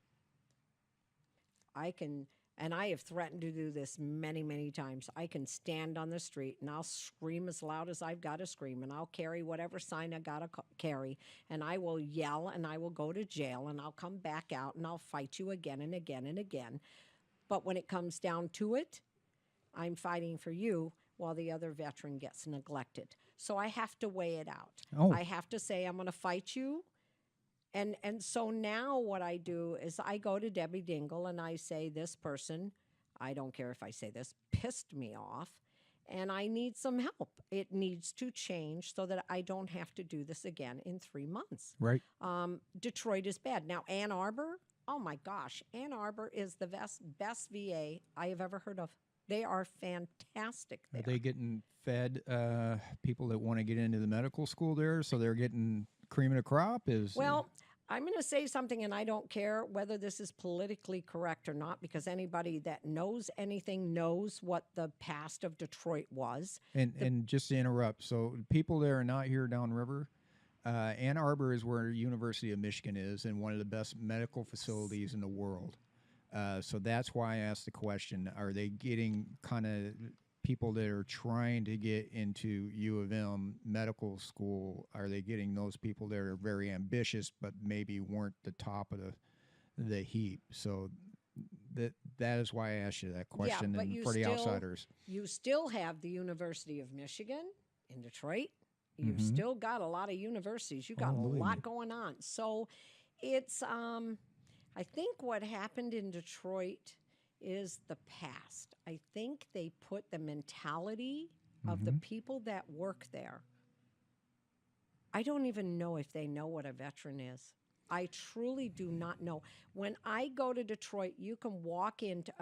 I can, and I have threatened to do this many, many times. I can stand on the street and I'll scream as loud as I've got to scream, and I'll carry whatever sign I got to carry, and I will yell, and I will go to jail, and I'll come back out, and I'll fight you again and again and again. But when it comes down to it, I'm fighting for you while the other veteran gets neglected. So I have to weigh it out. Oh. I have to say, I'm going to fight you. And so now what I do is I go to Debbie Dingell and I say, this person, I don't care if I say this, pissed me off, and I need some help. It needs to change so that I don't have to do this again in 3 months. Right. Detroit is bad. Now, Ann Arbor, oh my gosh, Ann Arbor is the best VA I have ever heard of. They are fantastic there. Are they getting fed people that want to get into the medical school there, so they're getting cream of the crop? Well, I'm going to say something, and I don't care whether this is politically correct or not, because anybody that knows anything knows what the past of Detroit was. And just to interrupt, so people that are not here downriver, Ann Arbor is where University of Michigan is, and one of the best medical facilities in the world. So that's why I asked the question, are they getting kind of people that are trying to get into U of M medical school, are they getting those people that are very ambitious but maybe weren't the top of the heap? So that is why I asked you that question, but and for the outsiders. You still have the University of Michigan in Detroit. You've still got a lot of universities. You've got a lot going on. So it's... I think what happened in Detroit is the past. I think they put the mentality of the people that work there. I don't even know if they know what a veteran is. I truly do not know. When I go to Detroit, you can walk into,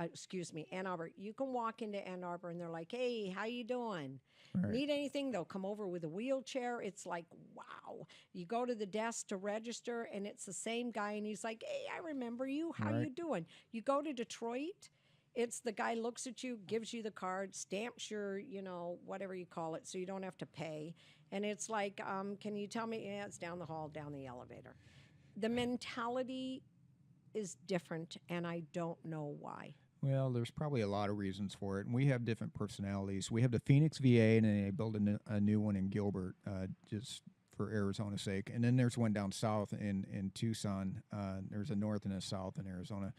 Ann Arbor. You can walk into Ann Arbor and they're like, hey, how you doing? Right. Need anything? They'll come over with a wheelchair. It's like, wow. You go to the desk to register and it's the same guy and he's like, hey, I remember you. How Right. you doing? You go to Detroit, it's the guy looks at you, gives you the card, stamps your, whatever you call it, so you don't have to pay. And it's like, can you tell me? Yeah, it's down the hall, down the elevator. The mentality is different, and I don't know why. Well, there's probably a lot of reasons for it, and we have different personalities. We have the Phoenix VA, and then they built a new one in Gilbert, just for Arizona's sake. And then there's one down south in Tucson. There's a north and a south in Arizona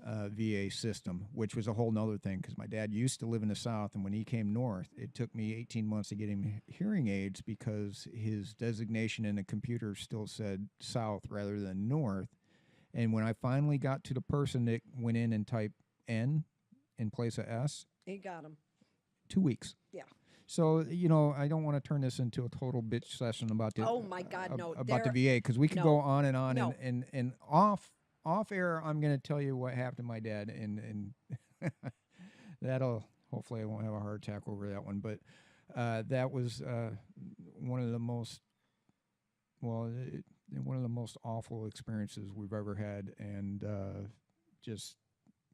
VA system, which was a whole nother thing because my dad used to live in the south, and when he came north, it took me 18 months to get him hearing aids because his designation in the computer still said south rather than north. And when I finally got to the person that went in and typed N in place of S, He got him. 2 weeks. Yeah. So, I don't want to turn this into a total bitch session about the Oh, my God, no. about the VA because we could No. go on and on No. and off air. I'm going to tell you what happened to my dad and that'll hopefully I won't have a heart attack over that one. But that was one of the most one of the most awful experiences we've ever had, and just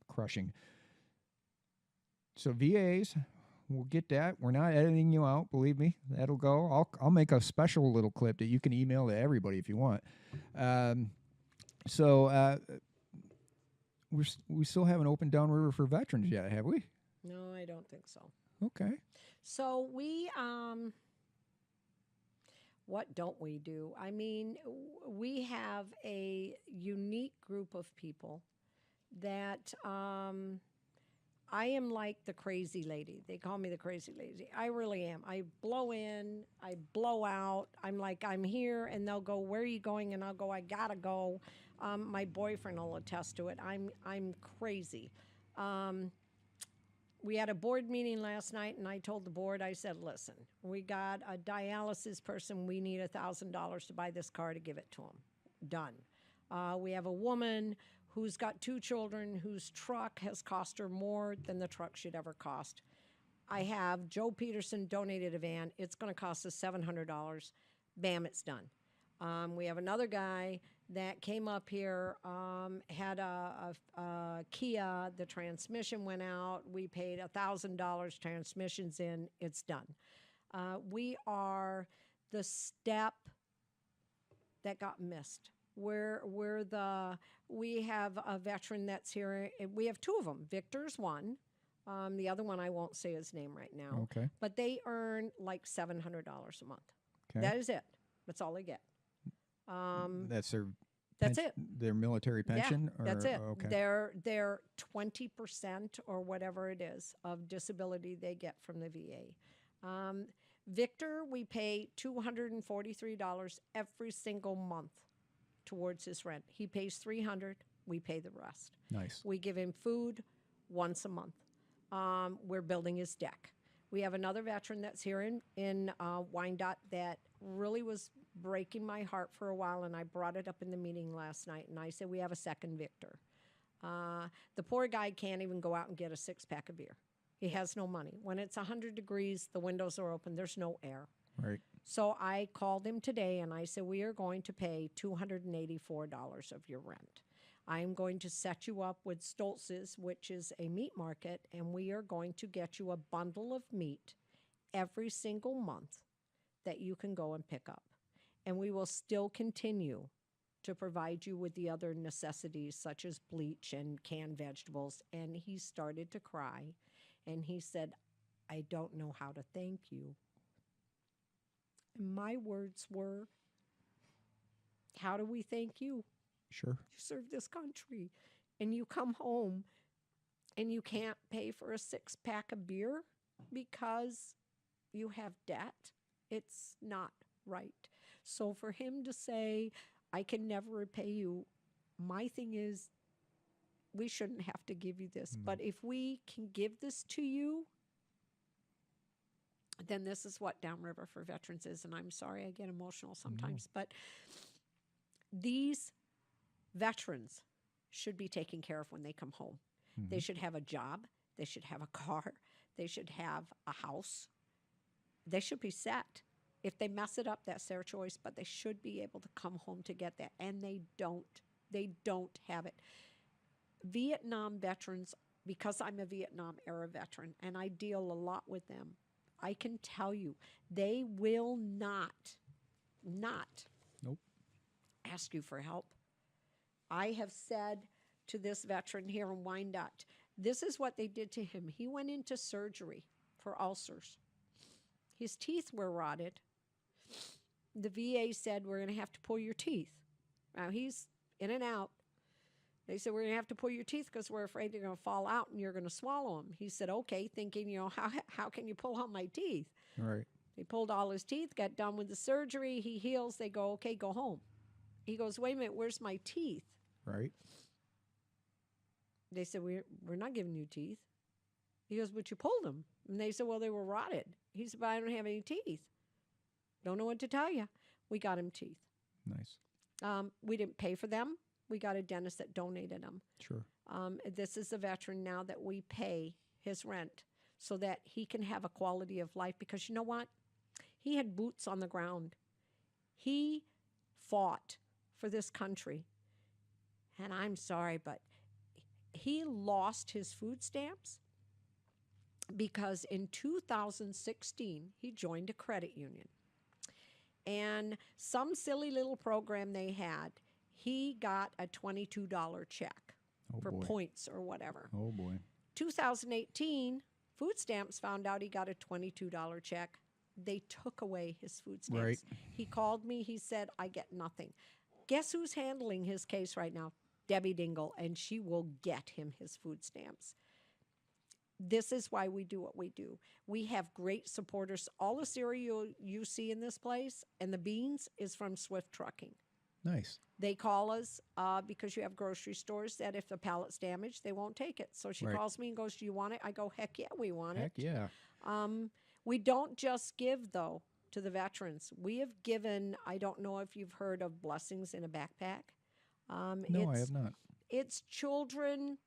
crushing. So VAs. We'll get that. We're not editing you out. Believe me, that'll go. I'll make a special little clip that you can email to everybody if you want. So we still haven't opened Downriver for veterans yet, have we? No, I don't think so. Okay. So we, what don't we do? I mean, we have a unique group of people that I am like the crazy lady. They call me the crazy lady. I really am. I blow in, I blow out. I'm like, I'm here, and they'll go, where are you going? And I'll go, I gotta go. My boyfriend will attest to it. I'm crazy. We had a board meeting last night, and I told the board, I said, listen, we got a dialysis person. We need $1,000 to buy this car to give it to him. Done. We have a woman who's got 2 children whose truck has cost her more than the truck should ever cost. I have Joe Peterson donated a van. It's going to cost us $700. Bam, it's done. We have another guy that came up here, had a Kia. The transmission went out. We paid $1,000. Transmission's in. It's done. We are the step that got missed. We have a veteran that's here. We have 2 of them. Victor's one. The other one, I won't say his name right now. Okay. But they earn like $700 a month. Okay. That is it. That's all they get. That's their. That's it. Their military pension. Yeah, that's it. Okay. They're 20% or whatever it is of disability they get from the VA. Victor, we pay $243 every single month towards his rent. He pays $300. We pay the rest. Nice. We give him food once a month. We're building his deck. We have another veteran that's here in Wyandotte that really was breaking my heart for a while, and I brought it up in the meeting last night, and I said, we have a second Victor. The poor guy can't even go out and get a 6-pack of beer. He has no money. When it's 100 degrees, the windows are open, there's no air. Right. So I called him today, and I said, we are going to pay $284 of your rent. I'm going to set you up with Stoltz's, which is a meat market, and we are going to get you a bundle of meat every single month that you can go and pick up. And we will still continue to provide you with the other necessities such as bleach and canned vegetables. And he started to cry, and he said, I don't know how to thank you. And my words were, how do we thank you? Sure. You serve this country, and you come home, and you can't pay for a 6-pack of beer because you have debt. It's not right. So for him to say, I can never repay you, my thing is, we shouldn't have to give you this. But if we can give this to you, then this is what Downriver for Veterans is. And I'm sorry I get emotional sometimes, but these veterans should be taken care of when they come home. They should have a job. They should have a car. They should have a house. They should be set. If they mess it up, that's their choice, but they should be able to come home to get that, and they don't. They don't have it. Vietnam veterans, because I'm a Vietnam era veteran and I deal a lot with them, I can tell you they will not Nope. ask you for help. I have said to this veteran here in Wyandotte, this is what they did to him. He went into surgery for ulcers. His teeth were rotted. The VA said, we're going to have to pull your teeth. Now, he's in and out. They said, we're going to have to pull your teeth because we're afraid they're going to fall out and you're going to swallow them. He said, okay, thinking, how can you pull out my teeth? Right. They pulled all his teeth, got done with the surgery. He heals. They go, okay, go home. He goes, wait a minute, where's my teeth? Right. They said, we're not giving you teeth. He goes, but you pulled them. And they said, well, they were rotted. He said, but I don't have any teeth. Don't know what to tell you. We got him teeth. Nice. We didn't pay for them. We got a dentist that donated them. Sure. This is a veteran now that we pay his rent so that he can have a quality of life, because you know what? He had boots on the ground. He fought for this country. And I'm sorry, but he lost his food stamps because in 2016, he joined a credit union. And some silly little program they had, he got a $22 check for points or whatever. Oh, boy. 2018, food stamps found out he got a $22 check. They took away his food stamps. Right. He called me. He said, I get nothing. Guess who's handling his case right now? Debbie Dingle, and she will get him his food stamps. This is why we do what we do. We have great supporters. All the cereal you see in this place and the beans is from Swift Trucking. Nice. They call us because you have grocery stores that if the pallet's damaged, they won't take it. So she calls me and goes, do you want it? I go, heck yeah, we want it. Heck yeah. We don't just give, though, to the veterans. We have given, I don't know if you've heard of Blessings in a Backpack. No, I have not. It's children.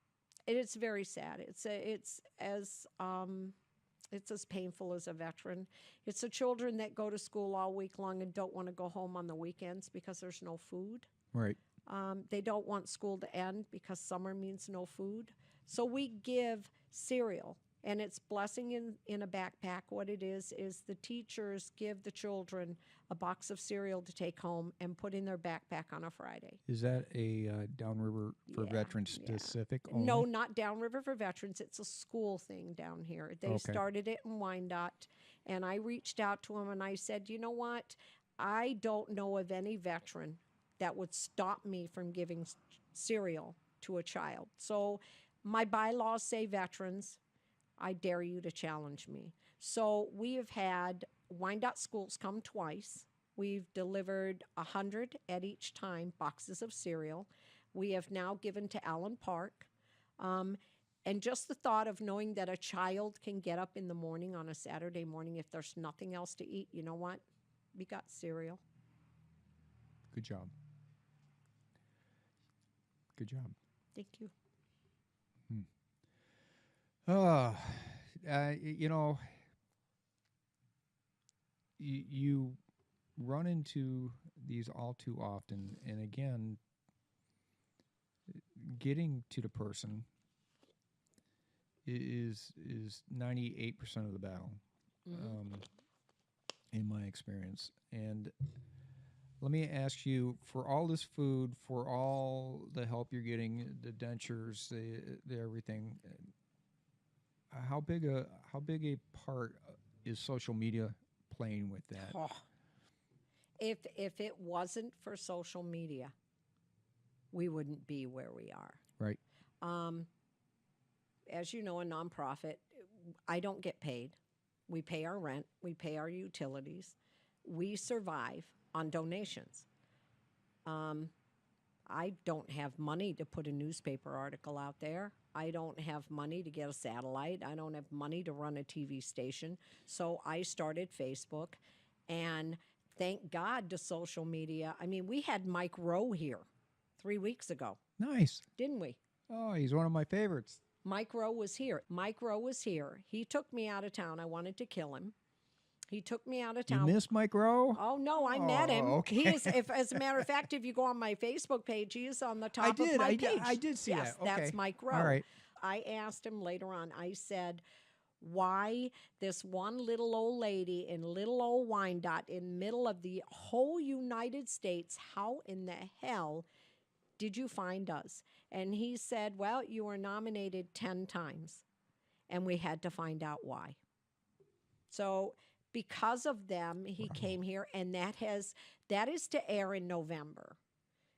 It's very sad. It's as painful as a veteran. It's the children that go to school all week long and don't want to go home on the weekends because there's no food. Right. They don't want school to end because summer means no food. So we give cereal, and it's Blessing in a Backpack. What it is the teachers give the children a box of cereal to take home and put in their backpack on a Friday. Is that a Downriver for veterans specific only? No, not Downriver for veterans. It's a school thing down here. They started it in Wyandotte, and I reached out to them and I said, you know what? I don't know of any veteran that would stop me from giving cereal to a child. So my bylaws say veterans. I dare you to challenge me. So we have had Wyandotte schools come twice. We've delivered 100 at each time, boxes of cereal. We have now given to Allen Park. And just the thought of knowing that a child can get up in the morning on a Saturday morning if there's nothing else to eat, you know what? We got cereal. Good job. Good job. Thank you. You know, you run into these all too often, and again, getting to the person is 98% of the battle, in my experience. And let me ask you, for all this food, for all the help you're getting, the dentures, the everything, how big a part is social media playing with that? Oh. If it wasn't for social media, we wouldn't be where we are. Right. As you know, a nonprofit, I don't get paid. We pay our rent. We pay our utilities. We survive on donations. I don't have money to put a newspaper article out there. I don't have money to get a satellite. I don't have money to run a TV station. So I started Facebook, and thank God to social media. I mean, we had Mike Rowe here 3 weeks ago, Nice. didn't we? Oh, he's one of my favorites. Mike Rowe was here. Mike Rowe was here. He took me out of town. I wanted to kill him. He took me out of You town. miss Mike Rowe? Oh no, I met him. Okay. He is, if as a matter of fact, if you go on my Facebook page, he is on the top of my page. I did see yes, that. Okay. that's Mike Rowe. All right. I asked him later on. I said, why this one little old lady in little old Wyandotte in the middle of the whole United States, how in the hell did you find us? And he said, well, you were nominated 10 times, and we had to find out why. So because of them, he came here, and that is to air in November,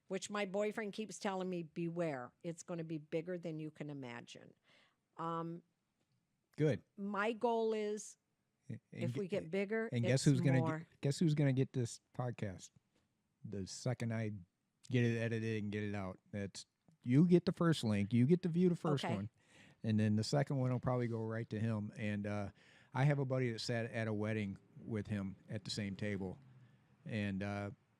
which my boyfriend keeps telling me, beware. It's going to be bigger than you can imagine. Good. My goal is, And if we get bigger, and it's guess who's gonna more. guess who's gonna get this podcast? The second I get it edited and get it out, that's you get the first link, you get to view the first Okay. one, and then the second one will probably go right to him. And I have a buddy that sat at a wedding with him at the same table, and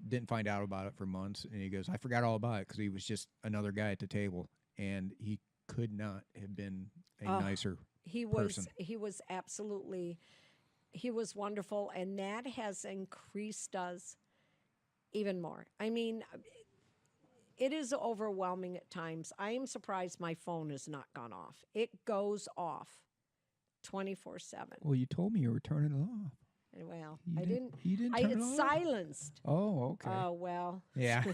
didn't find out about it for months. And he goes, "I forgot all about it because he was just another guy at the table, and he could not have been a Oh, nicer." He person. was absolutely, he was wonderful, and that has increased us even more. I mean, it is overwhelming at times. I am surprised my phone has not gone off. It goes off 24/7. Well, you told me you were turning it off. Well, You I didn't. You didn't turn it It's off? silenced. Oh, okay. Oh well. Yeah.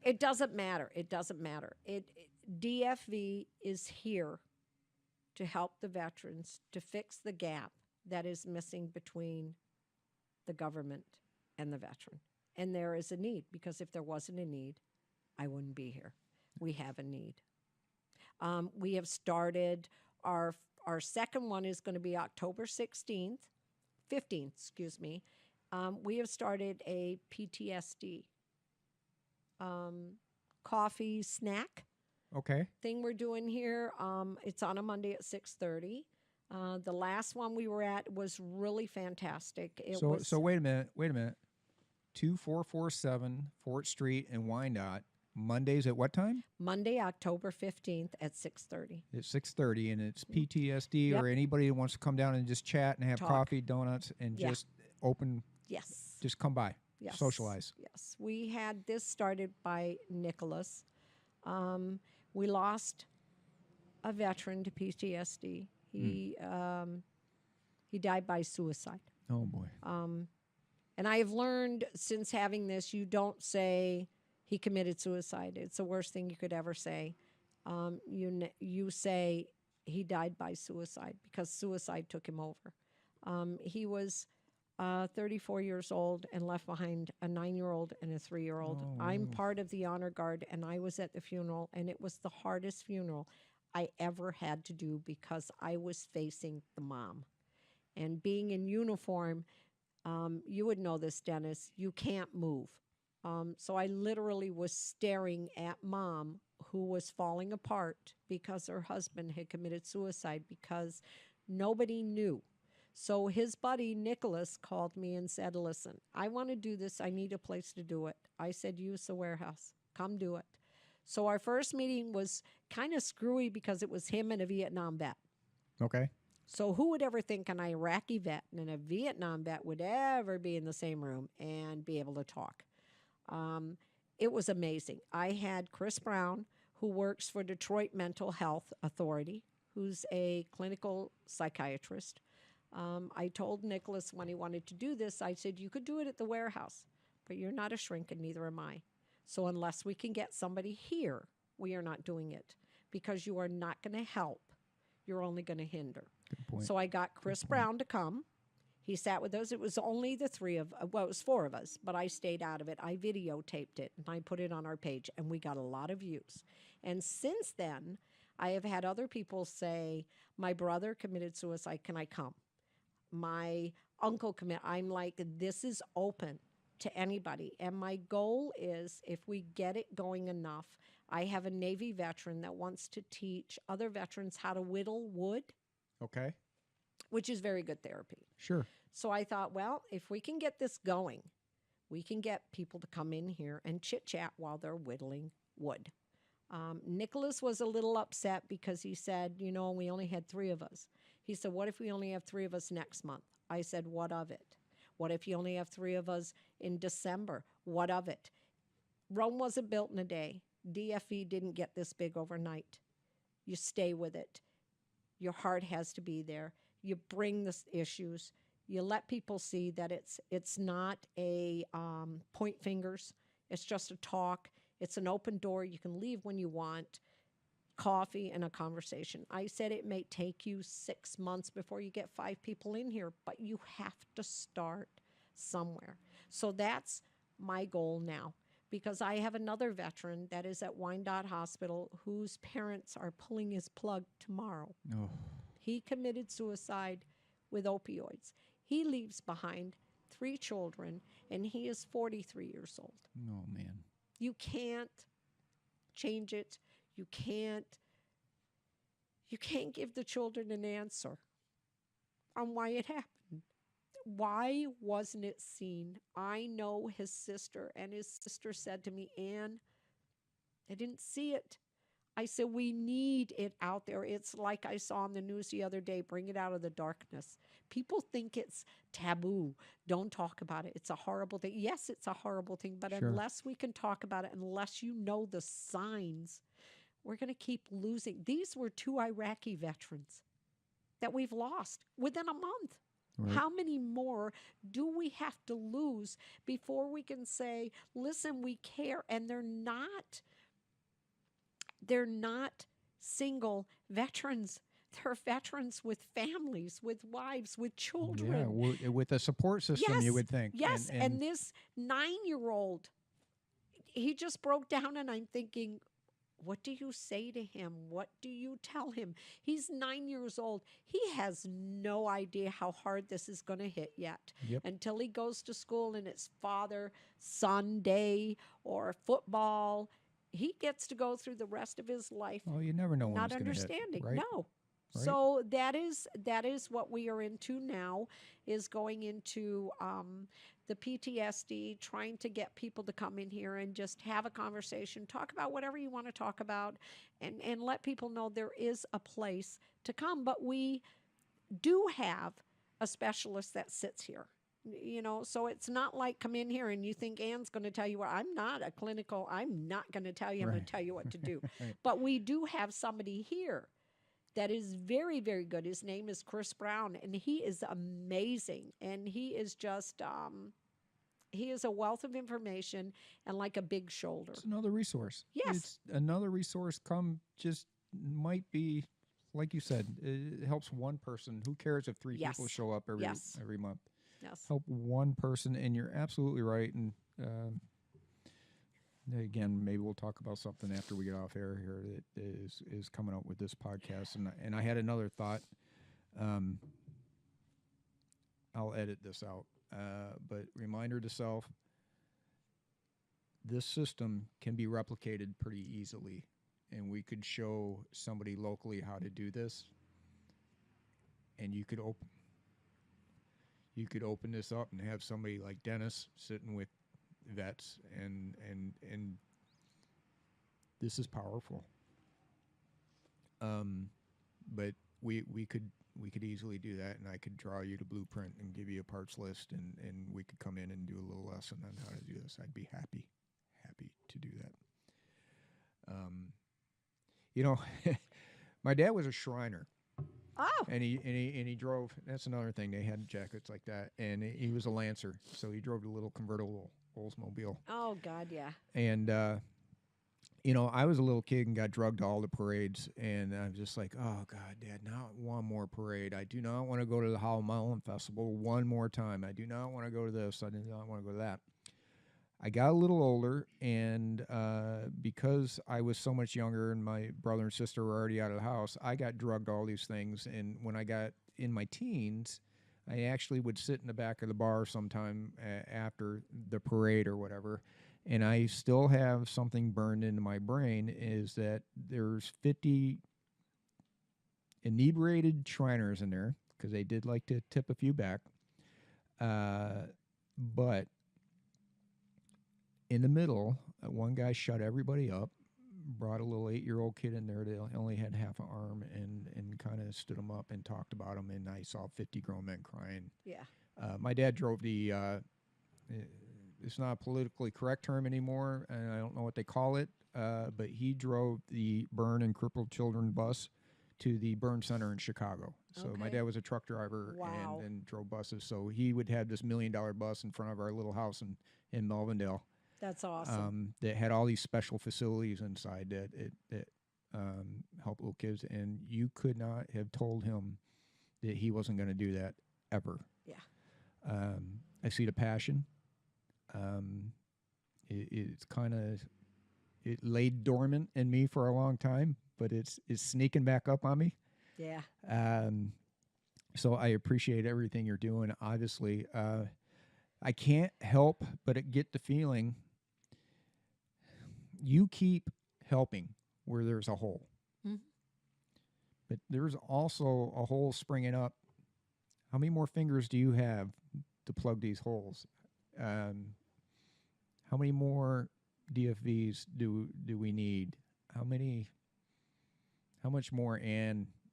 It doesn't matter. It doesn't matter. DFV is here to help the veterans to fix the gap that is missing between the government and the veteran. And there is a need, because if there wasn't a need, I wouldn't be here. We have a need. We have started our second one is going to be October 15th, excuse me. We have started a PTSD coffee snack Okay. thing we're doing here. It's on a Monday at 6:30. The last one we were at was really fantastic. So wait a minute. 2447 Fort Street in Wyandotte. Mondays at what time? Monday, October 15th at 6:30. It's 6:30, and it's PTSD Yep. or anybody that wants to come down and just chat and have Talk. coffee, donuts, and Yeah. just open. Yes. Just come by. Yes. Socialize. Yes. We had this started by Nicholas. We lost a veteran to PTSD. He died by suicide. Oh boy. And I have learned since having this, you don't say he committed suicide. It's the worst thing you could ever say. You say he died by suicide, because suicide took him over. He was 34 years old and left behind a 9-year-old and a 3-year-old. Oh. I'm part of the honor guard, and I was at the funeral, and it was the hardest funeral I ever had to do, because I was facing the mom. And being in uniform, you would know this, Dennis, you can't move. So I literally was staring at mom, who was falling apart because her husband had committed suicide, because nobody knew. So his buddy, Nicholas, called me and said, listen, I want to do this. I need a place to do it. I said, use the warehouse. Come do it. So our first meeting was kind of screwy, because it was him and a Vietnam vet. Okay. So who would ever think an Iraqi vet and a Vietnam vet would ever be in the same room and be able to talk? It was amazing. I had Chris Brown, who works for Detroit Mental Health Authority, who's a clinical psychiatrist. I told Nicholas when he wanted to do this, I said, you could do it at the warehouse, but you're not a shrink, and neither am I. So unless we can get somebody here, we are not doing it, because you are not going to help. You're only going to hinder. Good point. So I got Chris Brown to come. He sat with us. It was only the it was 4 of us, but I stayed out of it. I videotaped it, and I put it on our page, and we got a lot of views. And since then, I have had other people say, my brother committed suicide, can I come? My uncle I'm like, this is open to anybody. And my goal is, if we get it going enough, I have a Navy veteran that wants to teach other veterans how to whittle wood. Okay. which is very good therapy. Sure. So I thought, well, if we can get this going, we can get people to come in here and chit chat while they're whittling wood. Nicholas was a little upset because he said, we only had 3 of us. He said, what if we only have 3 of us next month? I said, what of it? What if you only have 3 of us in December? What of it? Rome wasn't built in a day. DFE didn't get this big overnight. You stay with it. Your heart has to be there. You bring the issues. You let people see that it's not a point fingers. It's just a talk. It's an open door. You can leave when you want. Coffee and a conversation. I said it may take you 6 months before you get 5 people in here, but you have to start somewhere. So that's my goal now, because I have another veteran that is at Wyandotte Hospital whose parents are pulling his plug tomorrow. Oh. He committed suicide with opioids. He leaves behind 3 children, and he is 43 years old. Oh, man. You can't change it. You can't give the children an answer on why it happened. Why wasn't it seen? I know his sister, and his sister said to me, Ann, I didn't see it. I said, we need it out there. It's like I saw on the news the other day, bring it out of the darkness. People think it's taboo. Don't talk about it. It's a horrible thing. Yes, it's a horrible thing, but Sure. unless we can talk about it, unless you know the signs, we're going to keep losing. These were 2 Iraqi veterans that we've lost within a month. Right. How many more do we have to lose before we can say, listen, we care? And they're not single veterans. They're veterans with families, with wives, with children. Yeah, with a support system, Yes, you would think. Yes, and this 9-year-old, he just broke down, and I'm thinking, what do you say to him? What do you tell him? He's 9 years old. He has no idea how hard this is going to hit yet. Yep. Until he goes to school and it's father-son day or football. He gets to go through the rest of his life Well, you never know when not it's gonna hit, understanding. right? No. Right. So that is what we are into now, is going into the PTSD, trying to get people to come in here and just have a conversation, talk about whatever you want to talk about, and let people know there is a place to come. But we do have a specialist that sits here. So it's not like come in here and you think Ann's going to tell you what. I'm not going to tell you, I'm going to tell you what to do. Right. But we do have somebody here that is very, very good. His name is Chris Brown, and he is amazing. And he is just, he is a wealth of information and like a big shoulder. It's another resource. Yes. It's another resource might be, like you said, it helps one person. Who cares if 3 Yes. people show up every month? Yes. Help one person, and you're absolutely right. And again, maybe we'll talk about something after we get off air here that is coming up with this podcast. And I had another thought. I'll edit this out. But reminder to self, this system can be replicated pretty easily, and we could show somebody locally how to do this, and you could open this up and have somebody like Dennis sitting with vets, and this is powerful. But we could easily do that, and I could draw you the blueprint and give you a parts list, and we could come in and do a little lesson on how to do this. I'd be happy to do that. My dad was a Shriner. Oh. And he drove. That's another thing. They had jackets like that, and he was a Lancer, so he drove a little convertible Oldsmobile. Oh God, yeah. And I was a little kid and got drugged to all the parades, and I was just like, oh God, Dad, not one more parade. I do not want to go to the Howell Mountain Festival one more time. I do not want to go to this. I do not want to go to that. I got a little older, and because I was so much younger and my brother and sister were already out of the house, I got drugged to all these things. And when I got in my teens, I actually would sit in the back of the bar sometime after the parade or whatever, and I still have something burned into my brain, is that there's 50 inebriated Shriners in there. because they did like to tip a few back. But in the middle, one guy shut everybody up, brought a little 8-year-old kid in there that only had half an arm, and kind of stood him up and talked about him. And I saw 50 grown men crying. Yeah. My dad drove the. It's not a politically correct term anymore, and I don't know what they call it. But he drove the burn and crippled children bus to the burn center in Chicago. So my dad was a truck driver and drove buses. So he would have this $1 million bus in front of our little house in Melvindale. That's awesome. That had all these special facilities inside that help little kids. And you could not have told him that he wasn't going to do that ever. Yeah. I see the passion. It's kind of, it laid dormant in me for a long time, but it's sneaking back up on me. Yeah. So I appreciate everything you're doing. Obviously, I can't help but get the feeling you keep helping where there's a hole. Mm-hmm. But there's also a hole springing up. How many more fingers do you have to plug these holes? How many more DFVs do we need? How much more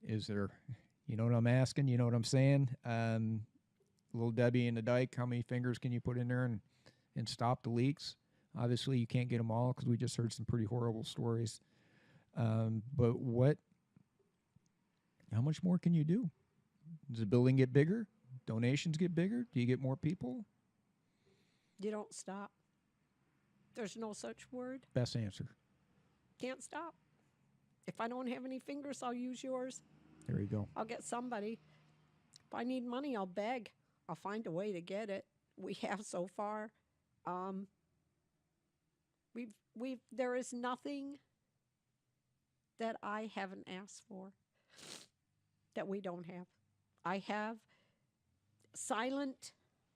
is there? You know what I'm asking? You know what I'm saying? Little Debbie in the dike, how many fingers can you put in there and stop the leaks? Obviously, you can't get them all because we just heard some pretty horrible stories. But how much more can you do? Does the building get bigger? Donations get bigger? Do you get more people? You don't stop. There's no such word. Best answer. Can't stop. If I don't have any fingers, I'll use yours. There you go. I'll get somebody. If I need money, I'll beg. I'll find a way to get it. We have so far. There is nothing that I haven't asked for that we don't have. I have silent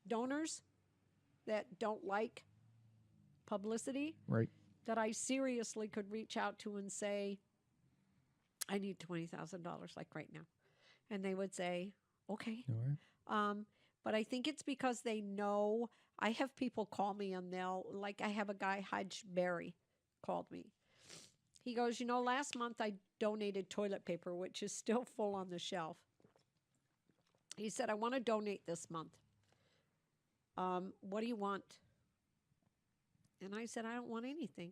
donors that don't like publicity. Right. That I seriously could reach out to and say, I need $20,000 like right now. And they would say, okay. All right. But I think it's because they know. I have people call me and I have a guy, Hudge Berry, called me. He goes, last month I donated toilet paper, which is still full on the shelf. He said, I want to donate this month. What do you want? And I said, I don't want anything.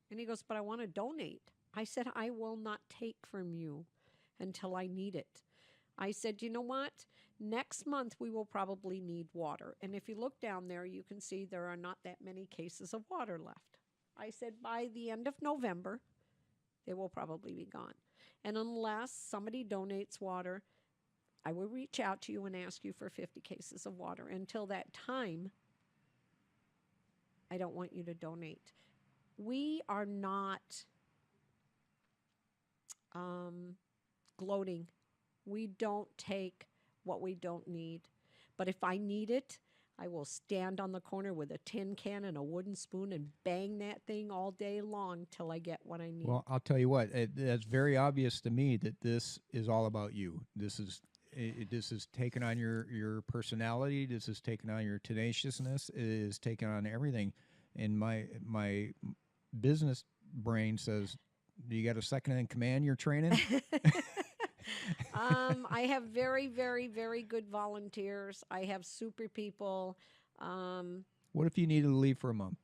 And he goes, but I want to donate. I said, I will not take from you until I need it. I said, you know what? Next month we will probably need water. And if you look down there, you can see there are not that many cases of water left. I said, by the end of November, they will probably be gone. And unless somebody donates water, I will reach out to you and ask you for 50 cases of water. Until that time, I don't want you to donate. We are not gloating. We don't take what we don't need. But if I need it, I will stand on the corner with a tin can and a wooden spoon and bang that thing all day long till I get what I need. Well, I'll tell you what, it's very obvious to me that this is all about you. This is taking on your personality. This is taking on your tenaciousness. It is taking on everything. And my business brain says, do you got a second in command you're training? I have very, very, very good volunteers. I have super people. What if you needed to leave for a month?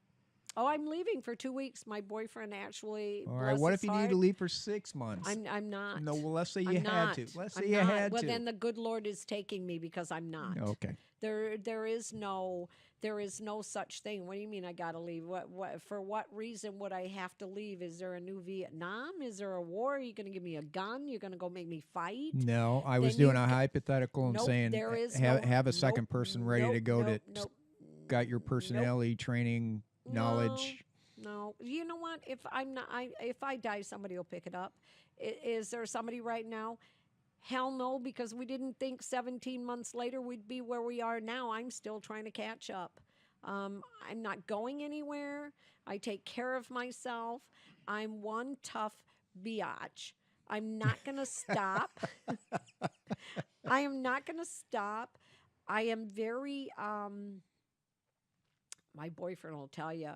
Oh, I'm leaving for 2 weeks. My boyfriend actually. All right. What if you need to leave for 6 months? I'm not. No. Well, let's say you had to. Let's say you not. had well, to. Well, then the good Lord is taking me because I'm not. Okay. There is no such thing. What do you mean I got to leave? What for what reason would I have to leave? Is there a new Vietnam? Is there a war? Are you going to give me a gun? You're going to go make me fight? No, I was doing a hypothetical and saying there is have a second person ready to go got your personality training knowledge. No. You know what? If I die, somebody will pick it up. Is there somebody right now? Hell no, because we didn't think 17 months later we'd be where we are now. I'm still trying to catch up. I'm not going anywhere. I take care of myself. I'm one tough biatch. I'm not going to stop. I am not going to stop. I am very my boyfriend will tell you.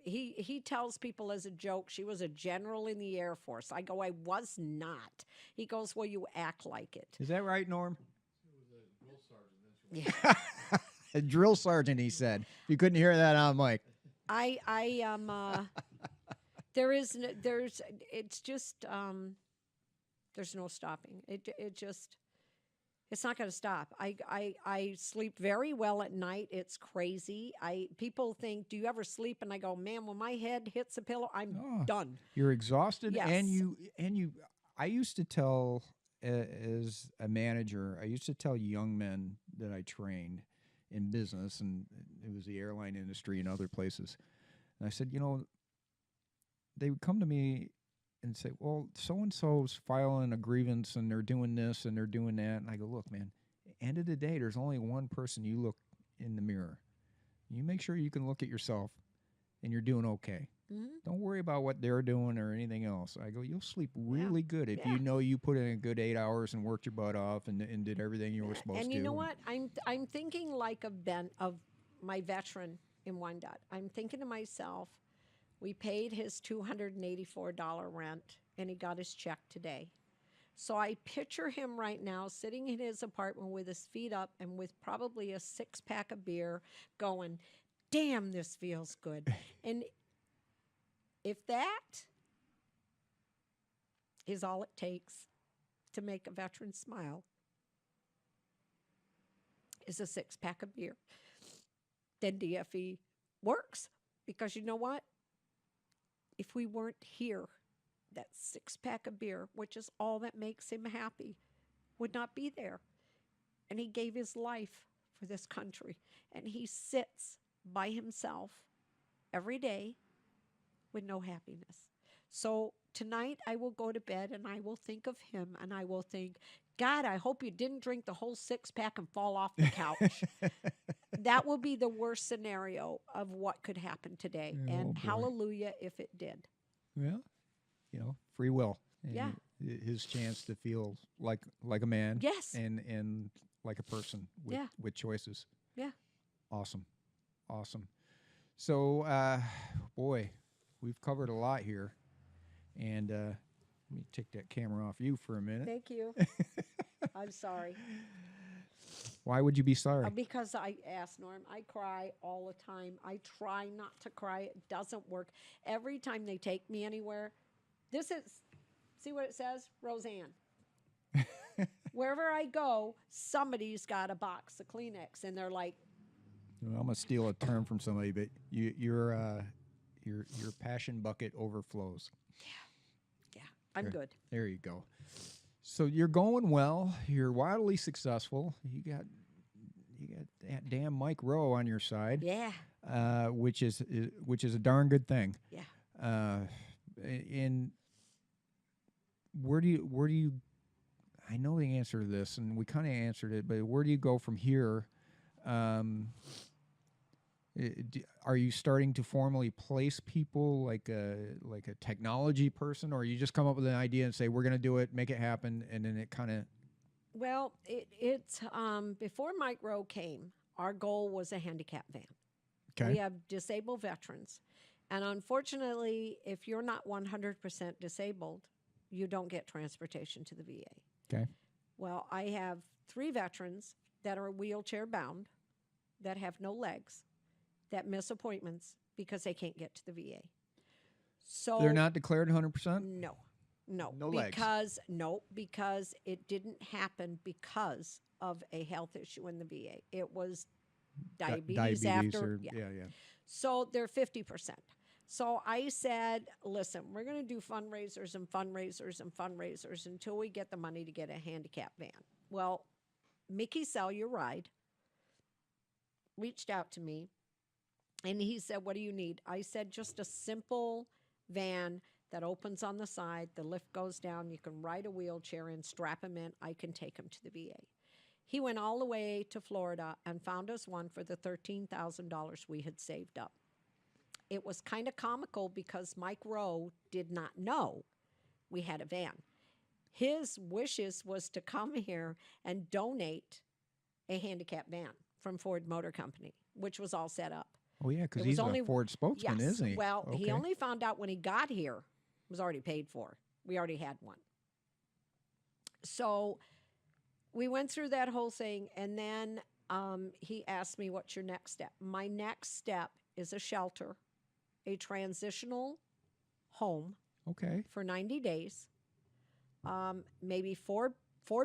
He tells people as a joke she was a general in the Air Force. I go, I was not. He goes, well, you act like it. Is that right, Norm? Yeah. A drill sergeant, he said. If you couldn't hear that on mic. I am. There's it's just there's no stopping. It just it's not going to stop. I sleep very well at night. It's crazy. People think, do you ever sleep? And I go, man, when my head hits the pillow, I'm done. You're exhausted, Yes. and you. I used to tell as a manager, I used to tell young men that I trained in business, and it was the airline industry and other places. And I said, they would come to me and say, well, so-and-so's filing a grievance and they're doing this and they're doing that. And I go, look, man, end of the day, there's only one person you look in the mirror. You make sure you can look at yourself and you're doing okay. Mm-hmm. Don't worry about what they're doing or anything else. I go, you'll sleep really good if you know you put in a good 8 hours and worked your butt off and did everything you were supposed to. And you know what? I'm thinking like of my veteran in Wyandotte. I'm thinking to myself, we paid his $284 rent, and he got his check today. So I picture him right now sitting in his apartment with his feet up and with probably a 6-pack of beer going, damn, this feels good. And if that is all it takes to make a veteran smile, is a 6-pack of beer, then DFE works. Because you know what? If we weren't here, that 6-pack of beer, which is all that makes him happy, would not be there. And he gave his life for this country. And he sits by himself every day with no happiness. So tonight I will go to bed and I will think of him and I will think, God, I hope you didn't drink the whole 6-pack and fall off the couch. That will be the worst scenario of what could happen today. Oh, and boy. hallelujah if it did. Well, free will. And Yeah. His chance to feel like a man. Yes. And like a person with choices. Yeah. Awesome. So, boy, we've covered a lot here. And let me take that camera off you for a minute. Thank you. I'm sorry. Why would you be sorry? Because I asked Norm, I cry all the time. I try not to cry. It doesn't work. Every time they take me anywhere, see what it says? Roseanne. Wherever I go, somebody's got a box of Kleenex, and they're like, well, I'm going to steal a term from somebody, but your passion bucket overflows. yeah, I'm good. There you go. So you're going well. You're wildly successful. You got that damn Mike Rowe on your side. Yeah. Which is a darn good thing. Yeah. And where do you? I know the answer to this, and we kind of answered it, but where do you go from here? Are you starting to formally place people like a technology person, or you just come up with an idea and say we're going to do it, make it happen, and then it kind of? Well, it's before Mike Rowe came, our goal was a handicap van. Okay. We have disabled veterans, and unfortunately, if you're not 100% disabled, you don't get transportation to the VA. Okay. Well, I have 3 veterans that are wheelchair bound, that have no legs, that miss appointments because they can't get to the VA. So they're not declared 100%? No. No legs. Because it didn't happen because of a health issue in the VA. It was diabetes after. Yeah. So they're 50%. So I said, listen, we're going to do fundraisers until we get the money to get a handicap van. Well, Mickey Sell Your Ride reached out to me, and he said, what do you need? I said, just a simple van that opens on the side, the lift goes down, you can ride a wheelchair in, strap him in, I can take him to the VA. He went all the way to Florida and found us one for the $13,000 we had saved up. It was kind of comical because Mike Rowe did not know we had a van. His wishes was to come here and donate a handicap van from Ford Motor Company, which was all set up. Oh, yeah, because It was he's only a Ford spokesman, yes. isn't he? Well, he Okay. only found out when he got here. It was already paid for. We already had one. So we went through that whole thing, and then he asked me, "What's your next step?" My next step is a shelter, a transitional home Okay. for 90 days, maybe four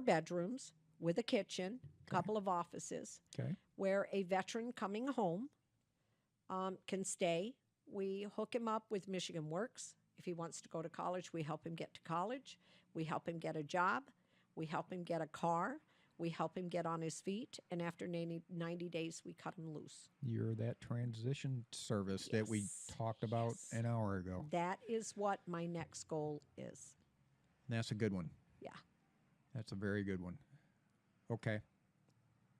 bedrooms with a kitchen, couple of offices, Okay. where a veteran coming home can stay. We hook him up with Michigan Works. If he wants to go to college, we help him get to college. We help him get a job. We help him get a car. We help him get on his feet. And after 90 days, we cut him loose. You're that transition service that we Yes. talked about Yes. an hour ago. That is what my next goal is. And that's a good one. Yeah. That's a very good one. Okay.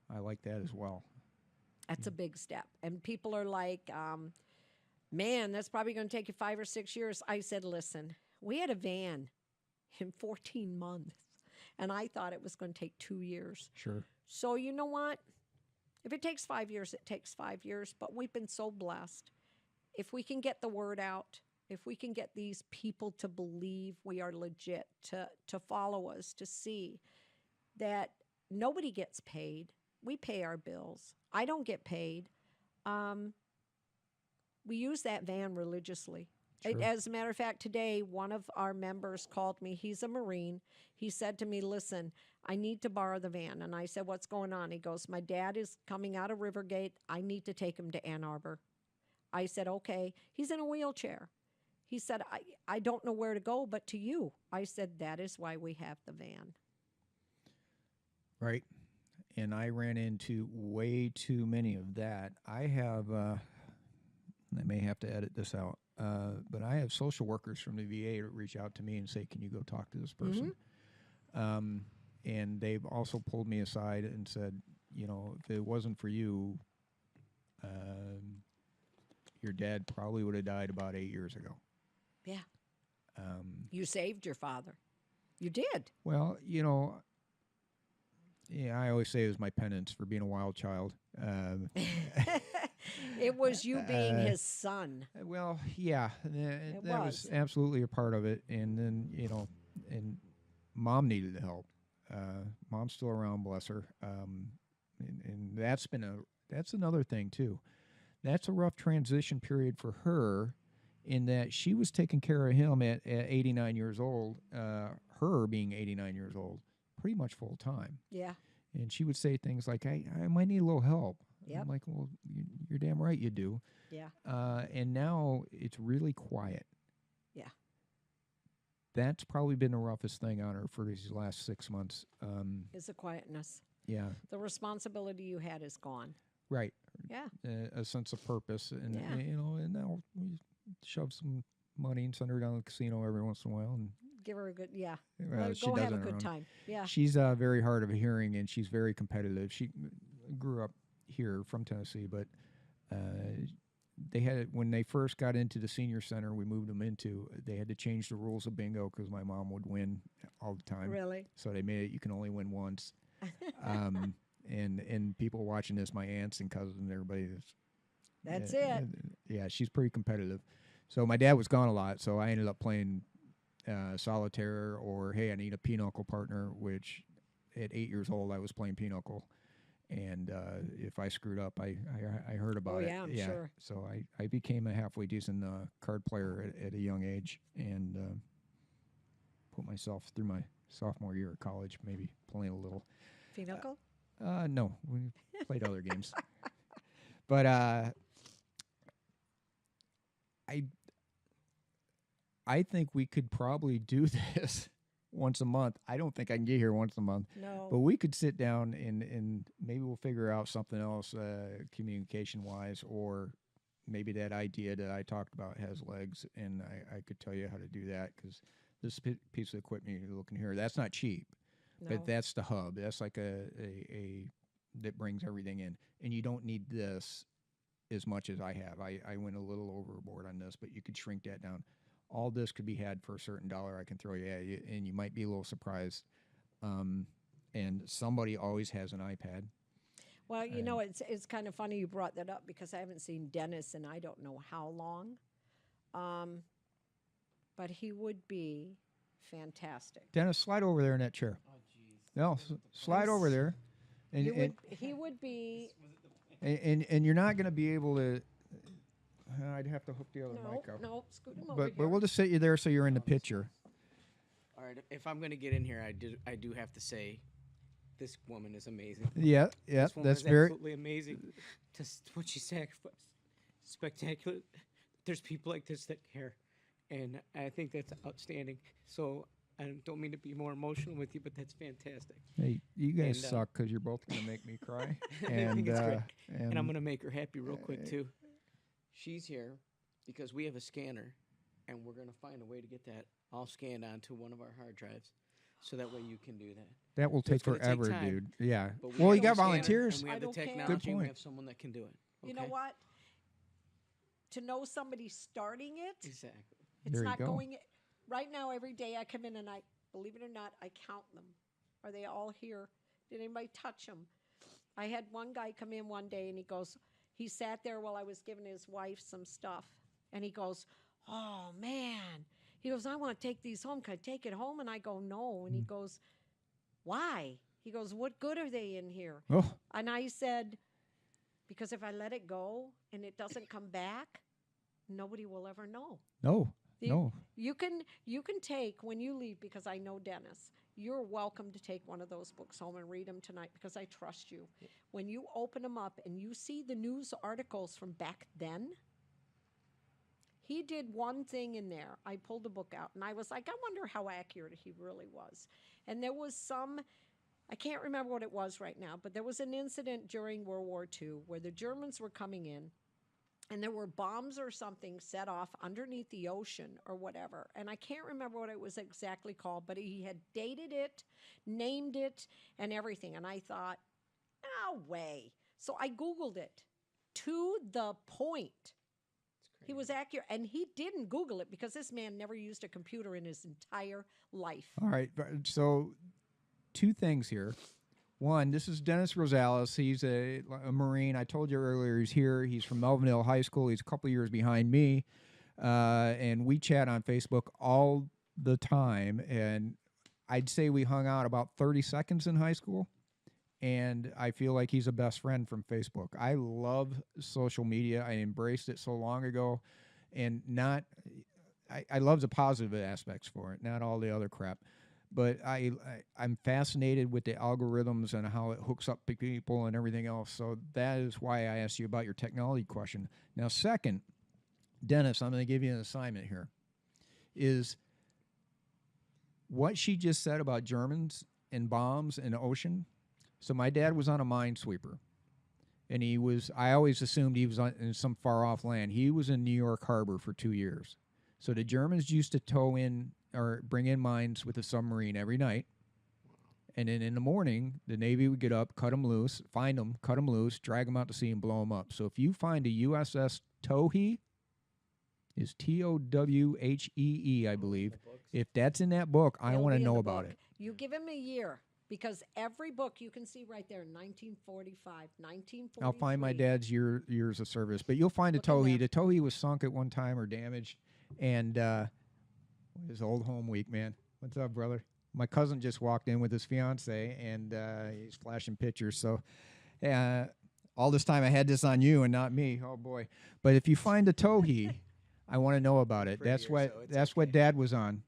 I like that as well. That's a big step. And people are like, man, that's probably going to take you 5 or 6 years. I said, listen, we had a van in 14 months, and I thought it was going to take 2 years. Sure. So you know what? If it takes 5 years, it takes 5 years. But we've been so blessed. If we can get the word out, if we can get these people to believe we are legit, to follow us, to see that nobody gets paid. We pay our bills. I don't get paid. We use that van religiously. Sure. As a matter of fact, today, one of our members called me. He's a Marine. He said to me, listen, I need to borrow the van. And I said, what's going on? He goes, my dad is coming out of Rivergate. I need to take him to Ann Arbor. I said, okay. He's in a wheelchair. He said, I don't know where to go but to you. I said, that is why we have the van. Right. And I ran into way too many of that. I have, I may have to edit this out, but I have social workers from the VA that reach out to me and say, can you go talk to this person? And they've also pulled me aside and said, you know, if it wasn't for you, your dad probably would have died about 8 years ago. Yeah. You saved your father. You did. Well, you know, yeah, I always say it was my penance for being a wild child. It was you being his son. Well, yeah, that was absolutely a part of it. And then, you know, and Mom needed the help. Mom's still around, bless her. And that's another thing too. That's a rough transition period for her, in that she was taking care of him at 89 years old. Her being 89 years old, pretty much full time. Yeah. And she would say things like, I might need a little help. Yep. I'm like, well, you're damn right you do. Yeah. And now it's really quiet. Yeah. That's probably been the roughest thing on her for these last 6 months. Is the quietness. Yeah. The responsibility you had is gone. Right. Yeah. A sense of purpose. And, Yeah. you know, and now we shove some money and send her down to the casino every once in a while. And Give her a good, yeah. she Go does have it a on her good own. time. Yeah. She's very hard of hearing, and she's very competitive. She grew up here from Tennessee, but they had, when they first got into the senior center we moved them into, they had to change the rules of bingo because my mom would win all the time. Really? So they made it, you can only win once. And people watching this, my aunts and cousins and everybody. That's it. Yeah, she's pretty competitive. So my dad was gone a lot, so I ended up playing solitaire, or, hey, I need a pinochle partner, which at 8 years old I was playing pinochle. And if I screwed up, I heard about it. Yeah, I'm sure. So I became a halfway decent card player at a young age, and put myself through my sophomore year of college, maybe playing a little. Pinochle? No, we played other games. But I think we could probably do this once a month. I don't think I can get here once a month. No. But we could sit down and maybe we'll figure out something else communication-wise, or maybe that idea that I talked about has legs, and I could tell you how to do that, because this piece of equipment you're looking here, that's not cheap. No. But that's the hub. That's like a that brings everything in. And you don't need this as much as I have. I went a little overboard on this, but you could shrink that down. all this could be had for a certain dollar I can throw you at, and you might be a little surprised. And somebody always has an iPad. Well, you know, it's kind of funny you brought that up because I haven't seen Dennis in I don't know how long. But he would be fantastic. Dennis, slide over there in that chair. Oh, jeez. No, slide over there. And, You and, would, he would be. and you're not going to be able to. I'd have to hook the other mic up. No, scoot him over But here. we'll just sit you there so you're in the picture. All right, if I'm going to get in here, I do have to say this woman is amazing. Yeah, This woman that's is very. absolutely amazing. Just what she sacrificed. Spectacular. There's people like this that care. And I think that's outstanding. So I don't mean to be more emotional with you, but that's fantastic. Hey, you guys And, suck because you're both going to make me cry. I and think it's great. and And I'm going to make her happy real quick, too. She's here because we have a scanner, and we're going to find a way to get that all scanned onto one of our hard drives. So that way you can do that. that will So it's take gonna take forever, time, dude. Yeah. But Well, have you a got scanner, volunteers. And we I have the don't care. technology, and point. we have someone that can do it. You know okay? what? To know somebody starting it, Exactly. it's There you not go. going. Right now, every day I come in and I, believe it or not, I count them. Are they all here? Did anybody touch them? I had one guy come in one day and he sat there while I was giving his wife some stuff. And he goes, "Oh, man." He goes, "I want to take these home. Can I take it home?" And I go, "No." And he goes, "Why?" He goes, "What good are they in here?" Oh, And I said, "Because if I let it go and it doesn't come back, nobody will ever know." no. The- No. You can take when you leave, because I know Dennis, you're welcome to take one of those books home and read them tonight because I trust you. When you open them up and you see the news articles from back then, he did one thing in there. I pulled the book out and I was like, I wonder how accurate he really was. And there was some, I can't remember what it was right now, but there was an incident during World War II where the Germans were coming in and there were bombs or something set off underneath the ocean or whatever. And I can't remember what it was exactly called, but he had dated it, named it, and everything. And I thought, no way. So I Googled it to the point. He was accurate. And he didn't Google it because this man never used a computer in his entire life. All right. So, two things here. One, this is Dennis Rosales. He's a Marine. I told you earlier he's here. He's from Melvin Hill High School. He's a couple years behind me. And we chat on Facebook all the time. And I'd say we hung out about 30 seconds in high school. And I feel like he's a best friend from Facebook. I love social media. I embraced it so long ago. And I love the positive aspects for it, not all the other crap. But I'm fascinated with the algorithms and how it hooks up people and everything else. So that is why I asked you about your technology question. Now, second, Dennis, I'm going to give you an assignment here, is what she just said about Germans and bombs in the ocean. So my dad was on a minesweeper, and I always assumed he was in some far-off land. He was in New York Harbor for 2 years. So the Germans used to tow in or bring in mines with a submarine every night. And then in the morning, the Navy would get up, cut them loose, find them, cut them loose, drag them out to sea, and blow them up. So if you find a USS Towhee, is Towhee, I believe. If that's in that book, I It'll want to be in know the about book. it. You give him a year, because every book you can see right there, 1945, 1943. I'll find my dad's years of service. But you'll find a Look in Towhee. there. The Towhee was sunk at one time or damaged. And his old home week, man. What's up, brother? My cousin just walked in with his fiance, and he's flashing pictures. So all this time I had this on you and not me. Oh, boy. But if you find a Towhee, I want to know about it. That's Prettier, what so it's what okay. Dad was on,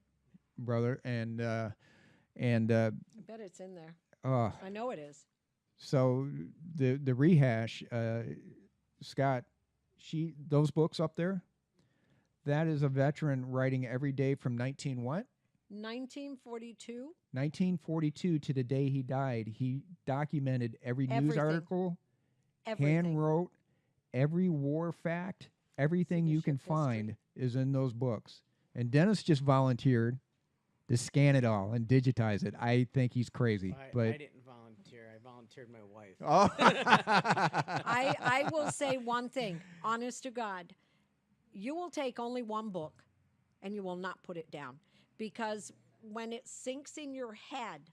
brother. And I bet it's in there. I know it is. so the rehash, Scott, those books up there, that is a veteran writing every day from 1942. 1942 to the day he died. He documented every news Everything. article, Everything. hand wrote, every war fact, everything the you can ship history. find is in those books. And Dennis just volunteered to scan it all and digitize it. I think he's crazy. I But didn't volunteer. I volunteered my wife. oh. I will say one thing, honest to God. You will take only one book and you will not put it down. Because when it sinks in your head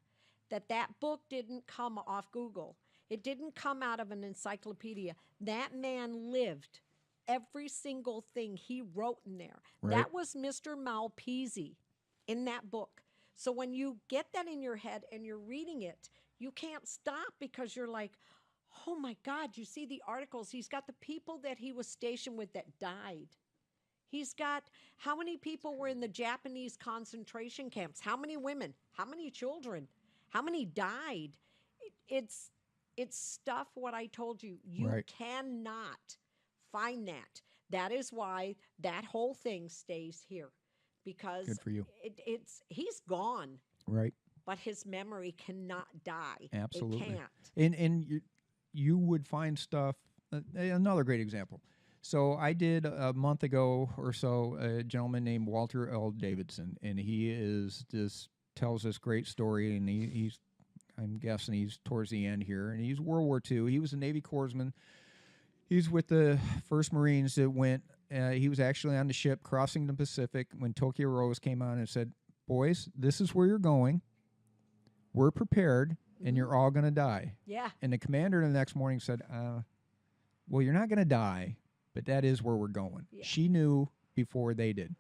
that that book didn't come off Google, it didn't come out of an encyclopedia, that man lived every single thing he wrote in there. Right. That was Mr. Malpese in that book. So when you get that in your head and you're reading it, you can't stop because you're like, oh my God, you see the articles. He's got the people that he was stationed with that died. He's got how many people were in the Japanese concentration camps? How many women? How many children? How many died? It's stuff what I told you. You Right. cannot find that. That is why that whole thing stays here, because Good for you. he's gone, Right. but his memory cannot die. Absolutely. It can't. And you would find stuff. Another great example. So I did a month ago or so a gentleman named Walter L. Davidson, and he is this tells this great story, and he's I'm guessing he's towards the end here, and he's World War II. He was a Navy corpsman. He's with the 1st Marines that went. He was actually on the ship crossing the Pacific when Tokyo Rose came on and said, "Boys, this is where you're going. We're prepared, and you're all going to die." Yeah. And the commander the next morning said, well, you're not going to die, but that is where we're going. Yeah. She knew before they did.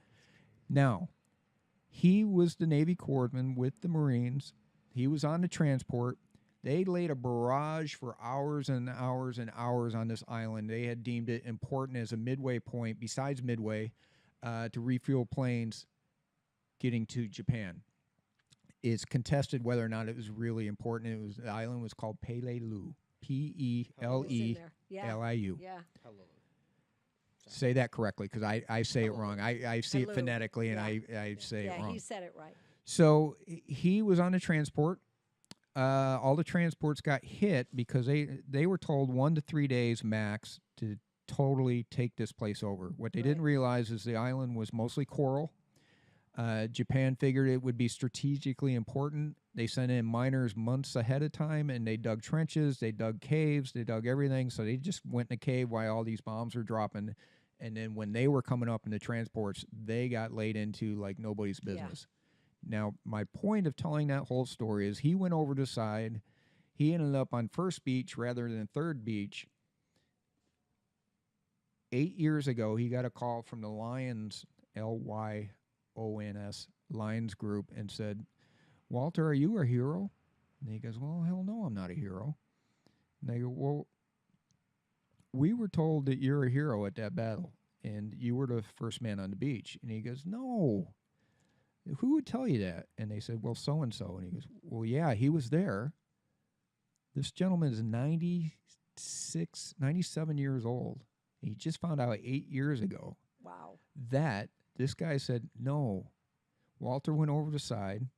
Now, he was the Navy corpsman with the Marines. He was on the transport. They laid a barrage for hours and hours and hours on this island. They had deemed it important as a midway point, besides Midway, to refuel planes getting to Japan. It's contested whether or not it was really important. The island was called Peleliu, P-E-L-E-L-I-U. Yeah. Hello. Say that correctly, because I say it wrong. I see it Peleliu. phonetically, and Yeah. I say it Yeah, wrong. he said it right. So he was on a transport. All the transports got hit because they were told 1 to 3 days max to totally take this place over. What they didn't Right. realize is the island was mostly coral. Japan figured it would be strategically important. They sent in miners months ahead of time, and they dug trenches, they dug caves, they dug everything. So they just went in a cave while all these bombs were dropping. And then when they were coming up in the transports, they got laid into like nobody's business. Now, my point of telling that whole story is he went over the side. He ended up on first beach rather than third beach. 8 years ago, he got a call from the Lions, Lyons, Lions group, and said, "Walter, are you a hero?" And he goes, "Well, hell no, I'm not a hero." And they go, "Well, we were told that you're a hero at that battle, and you were the first man on the beach." And he goes, "No. Who would tell you that?" And they said, "Well, so-and-so." And he goes, "Well, yeah, he was there. This gentleman is 96, 97 years old. He just found out 8 years ago Wow. that this guy said, no, Walter went over the side,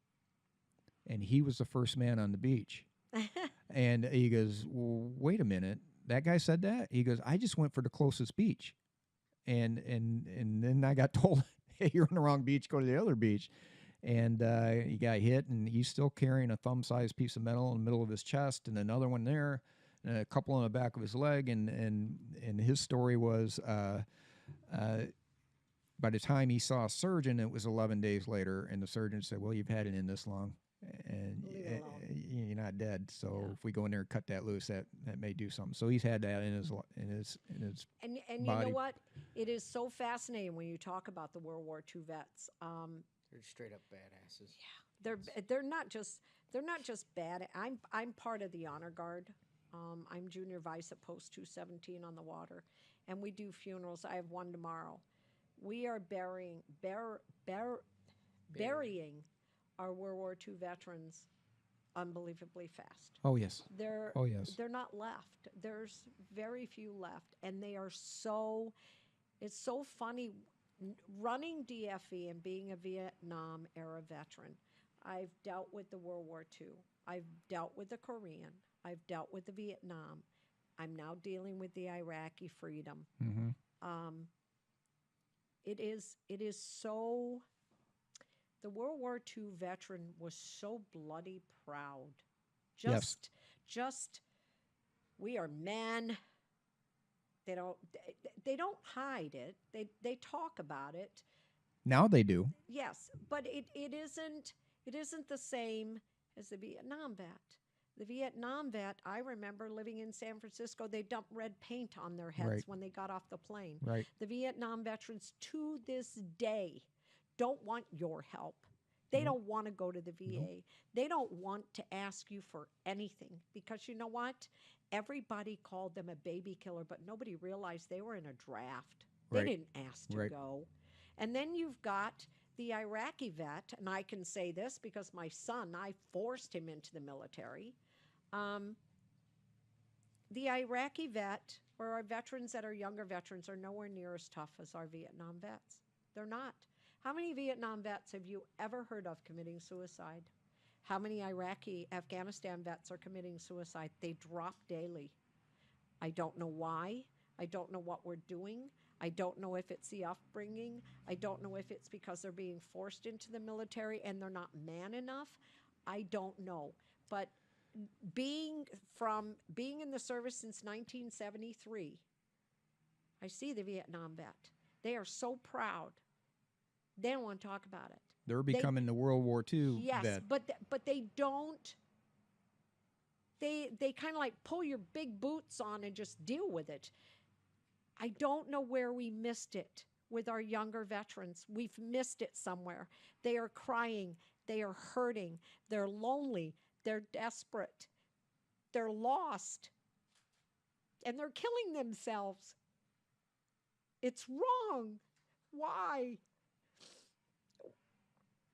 and he was the first man on the beach." And he goes, "Well, wait a minute. That guy said that?" He goes, "I just went for the closest beach. And then I got told, hey, you're on the wrong beach, go to the other beach." And he got hit, and he's still carrying a thumb-sized piece of metal in the middle of his chest, and another one there, and a couple on the back of his leg. And his story was, by the time he saw a surgeon, it was 11 days later, and the surgeon said, "Well, you've had it in this long, and Leave it alone." you're not dead. So Yeah. if we go in there and cut that loose, that may do something." So he's had that in his And you know body. what? It is so fascinating when you talk about the World War II vets. They're straight up badasses. They're not just bad. I'm part of the honor guard. I'm junior vice at Post 217 on the water, and we do funerals. I have one tomorrow. We are burying our World War II veterans unbelievably fast. Oh yes. They're Oh yes. they're not left. There's very few left, and they are so. It's so funny running DFE and being a Vietnam era veteran. I've dealt with the World War II. I've dealt with the Korean. I've dealt with the Vietnam. I'm now dealing with the Iraqi freedom. Mm-hmm. It is so. The World War II veteran was so bloody proud. Yes. Just we are men. They don't hide it. They talk about it. Now they do. Yes, but it isn't the same as the Vietnam vet. The Vietnam vet, I remember living in San Francisco, they dumped red paint on their heads Right. when they got off the plane. Right. The Vietnam veterans to this day don't want your help. They don't want to go to the VA. They don't want to ask you for anything because you know what? Everybody called them a baby killer, but nobody realized they were in a draft. They Right. didn't ask to Right. go. And then you've got the Iraqi vet, and I can say this because my son, I forced him into the military. The Iraqi vet or our veterans that are younger veterans are nowhere near as tough as our Vietnam vets. They're not. How many Vietnam vets have you ever heard of committing suicide? How many Iraqi, Afghanistan vets are committing suicide? They drop daily. I don't know why. I don't know what we're doing. I don't know if it's the upbringing. I don't know if it's because they're being forced into the military and they're not man enough. I don't know. But being in the service since 1973, I see the Vietnam vet. They are so proud. They don't want to talk about it. They're becoming the World War II Yes, vet. but they don't. They kind of like pull your big boots on and just deal with it. I don't know where we missed it with our younger veterans. We've missed it somewhere. They are crying. They are hurting. They're lonely. They're desperate. They're lost. And they're killing themselves. It's wrong. Why?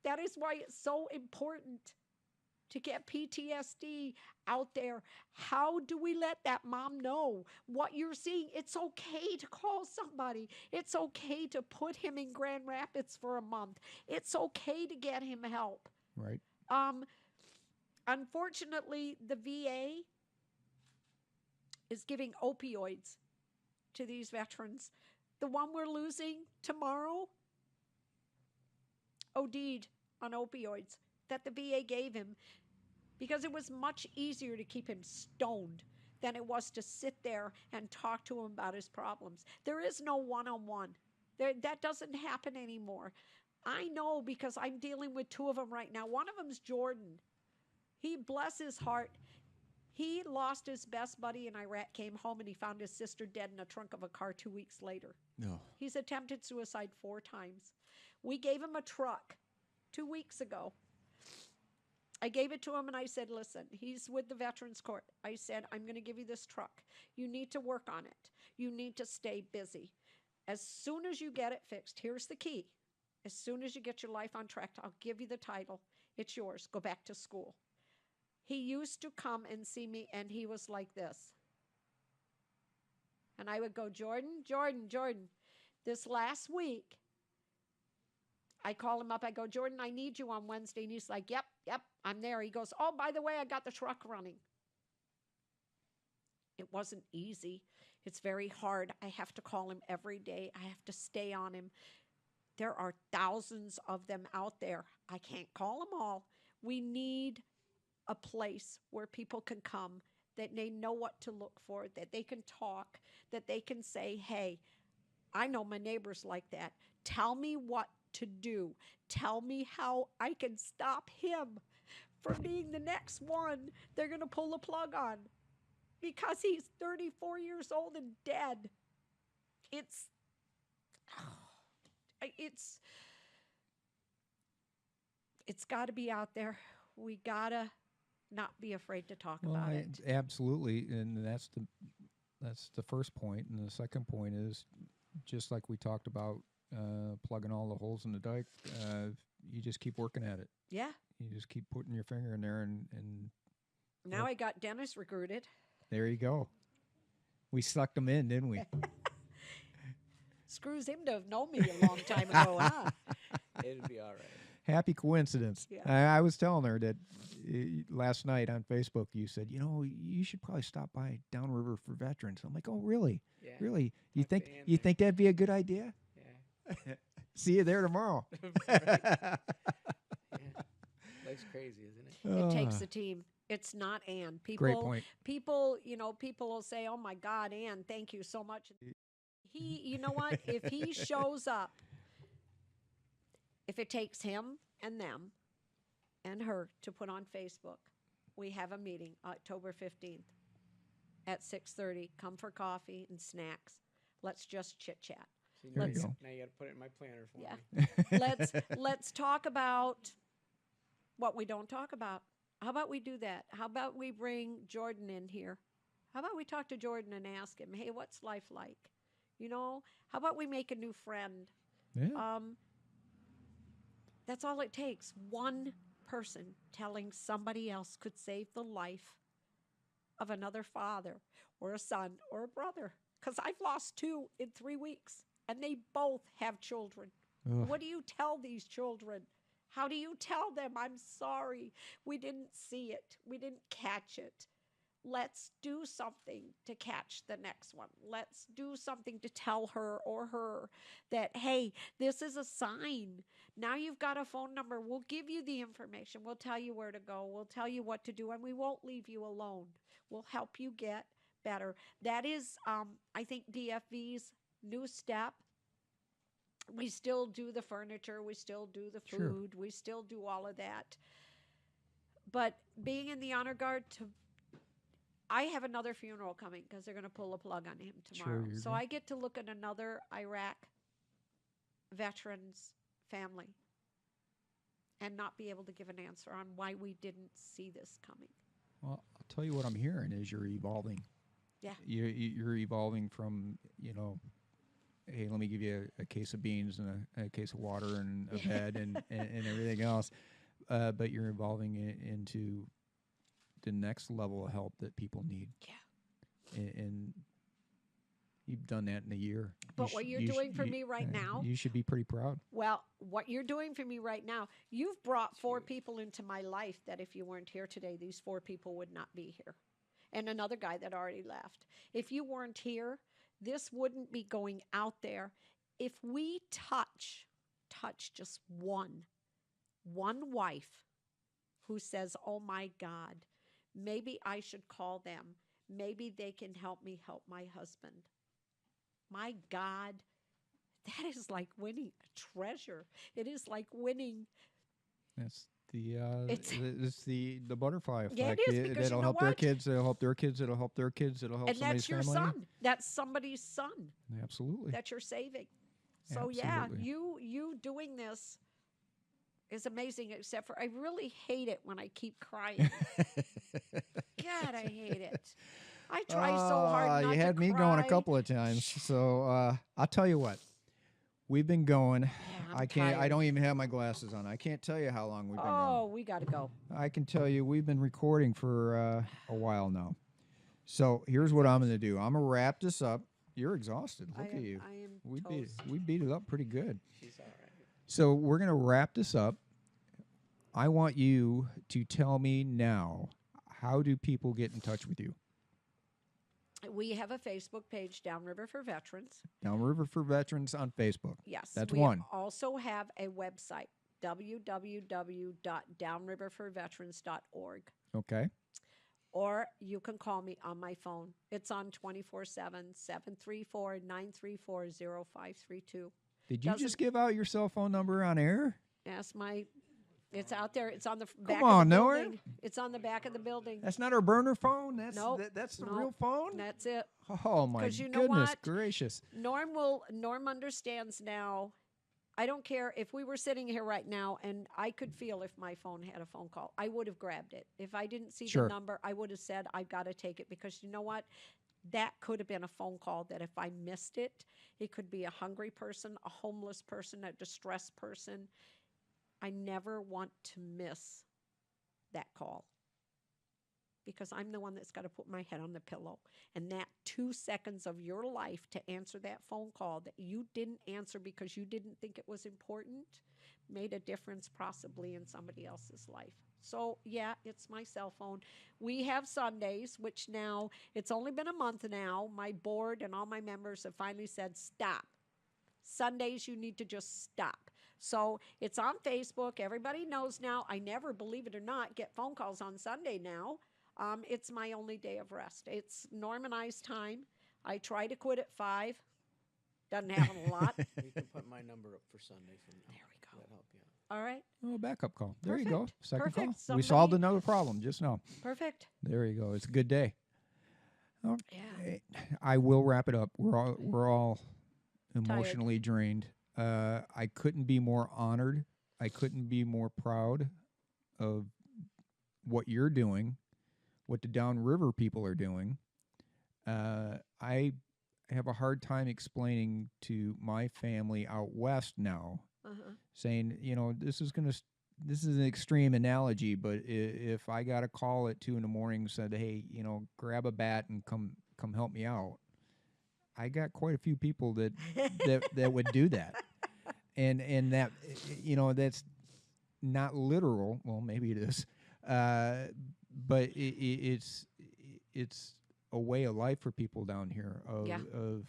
That is why it's so important to get PTSD out there. How do we let that mom know what you're seeing? It's okay to call somebody. It's okay to put him in Grand Rapids for a month. It's okay to get him help. Right. Unfortunately, the VA is giving opioids to these veterans. The one we're losing tomorrow OD'd on opioids that the VA gave him because it was much easier to keep him stoned than it was to sit there and talk to him about his problems. There is no one-on-one. That doesn't happen anymore. I know because I'm dealing with two of them right now. One of them's Jordan. He, bless his heart, he lost his best buddy in Iraq, came home, and he found his sister dead in the trunk of a car 2 weeks later. No. He's attempted suicide 4 times. We gave him a truck 2 weeks ago. I gave it to him and I said, listen, he's with the Veterans Court. I said, I'm going to give you this truck. You need to work on it. You need to stay busy. As soon as you get it fixed, here's the key. As soon as you get your life on track, I'll give you the title. It's yours. Go back to school. He used to come and see me and he was like this. And I would go, Jordan. This last week, I call him up. I go, Jordan, I need you on Wednesday. And he's like, yep, I'm there. He goes, oh, by the way, I got the truck running. It wasn't easy. It's very hard. I have to call him every day. I have to stay on him. There are thousands of them out there. I can't call them all. We need a place where people can come, that they know what to look for, that they can talk, that they can say, hey, I know my neighbor's like that. Tell me what to do. Tell me how I can stop him from being the next one they're going to pull the plug on because he's 34 years old and dead. It's got to be out there. We got to not be afraid to talk about it. Absolutely, and that's the first point. And the second point is, just like we talked about, plugging all the holes in the dike, you just keep working at it. Yeah. You just keep putting your finger in there and now I got Dennis recruited. there you go. We sucked him in, didn't we? Screws him to have known me a long time ago, huh? It'd be all right. Happy coincidence. Yeah. I was telling her that last night on Facebook, you said, you should probably stop by Downriver for Veterans. I'm like, oh, really? Yeah. Really? You Talk to think Ann you there. think that'd be a good idea? Yeah. See you there tomorrow. Yeah. Life's crazy, isn't it? It takes a team. It's not Ann. Great point. People will say, oh my God, Ann, thank you so much. You know what? If he shows up if it takes him and them and her to put on Facebook, we have a meeting October 15th at 6:30. Come for coffee and snacks. Let's just chit chat. See, There you Let's go. now you got to put it in my planner for Yeah. me. let's talk about what we don't talk about. How about we do that? How about we bring Jordan in here? How about we talk to Jordan and ask him, hey, what's life like? You know, how about we make a new friend? Yeah. That's all it takes. One person telling somebody else could save the life of another father or a son or a brother. Because I've lost 2 in 3 weeks, and they both have children. Ugh. What do you tell these children? How do you tell them, I'm sorry, we didn't see it, we didn't catch it? Let's do something to catch the next one. Let's do something to tell her or her that, hey, this is a sign. Now you've got a phone number. We'll give you the information. We'll tell you where to go. We'll tell you what to do, and we won't leave you alone. We'll help you get better. That is, I think, DFV's new step. We still do the furniture. We still do the Sure. food. We still do all of that. But being in the honor guard, I have another funeral coming because they're going to pull a plug on him tomorrow. you're So good. I get to look at another Iraq veteran's family and not be able to give an answer on why we didn't see this coming. Well, I'll tell you what I'm hearing is you're evolving. Yeah. You're evolving from, hey, let me give you a case of beans and a case of water and a bed and everything else. But you're evolving into the next level of help that people need. Yeah. And you've done that in a year. But what you're doing for me right now, you should be pretty proud. well, what you're doing for me right now, you've brought 4 people into my life that if you weren't here today, these 4 people would not be here. And another guy that already left. If you weren't here, this wouldn't be going out there. If we touch just one wife who says, oh my God, maybe I should call them. Maybe they can help me help my husband. My God, that is like winning a treasure. It is like winning. That's the It's- the butterfly effect. Yeah, it is, because that'll you know help their what? kids. It'll help their kids. It'll help their kids. It'll help And somebody's that's your family. son. That's somebody's son Absolutely. that you're saving. So yeah, Absolutely. you doing this is amazing, except for I really hate it when I keep crying. God, I hate it. I try so hard not you had to me going a cry. couple of times. So I'll tell you what. We've been going. I'm I can't. I tired. don't even have my glasses on. I can't tell you how long we've been going. Oh, we got to go. I can tell you we've been recording for a while now. So here's what I'm going to do. I'm going to wrap this up. You're exhausted. Look at you. I am We toast. beat it up pretty good. She's all right. So we're going to wrap this up. I want you to tell me now, how do people get in touch with you? We have a Facebook page, Downriver for Veterans. Downriver for Veterans on Facebook. Yes. That's we one. also have a website, www.downriverforveterans.org. Okay. Or you can call me on my phone. It's on 24/7, 734-934-0532. Did you Doesn't- just give out your cell phone number on air? It's out there. It's on the back on, of the Nora. building. It's on the back of the building. That's not our burner phone. That's Nope. that's the Nope. real phone. That's it. Oh my 'Cause you know goodness what? gracious! Norm understands now. I don't care if we were sitting here right now and I could feel if my phone had a phone call. I would have grabbed it. If I didn't see Sure. the number, I would have said, I've got to take it, because you know what? That could have been a phone call that if I missed it, it could be a hungry person, a homeless person, a distressed person. I never want to miss that call, because I'm the one that's got to put my head on the pillow. And that 2 seconds of your life to answer that phone call that you didn't answer because you didn't think it was important made a difference possibly in somebody else's life. So yeah, it's my cell phone. We have Sundays, which now, it's only been a month now. My board and all my members have finally said, stop. Sundays, you need to just stop. So it's on Facebook. Everybody knows now. I never, believe it or not, get phone calls on Sunday now. It's my only day of rest. It's Norm and I's time. I try to quit at 5. Doesn't happen a lot. You can put my number up for Sunday from now. There we go. That'll help you out. All right. Oh, backup call. There you go. Perfect. Second call. Perfect. We solved Somebody- another problem just now. Perfect. There you go. It's a good day. Oh, Yeah. I will wrap it up. We're all emotionally drained. I couldn't be more honored. I couldn't be more proud of what you're doing, what the Downriver people are doing. I have a hard time explaining to my family out west now, saying, this is an extreme analogy, but if I got a call at 2 a.m. and said, hey, grab a bat and come help me out, I got quite a few people that would do that, and that that's not literal. Well, maybe it is, but it's a way of life for people down here of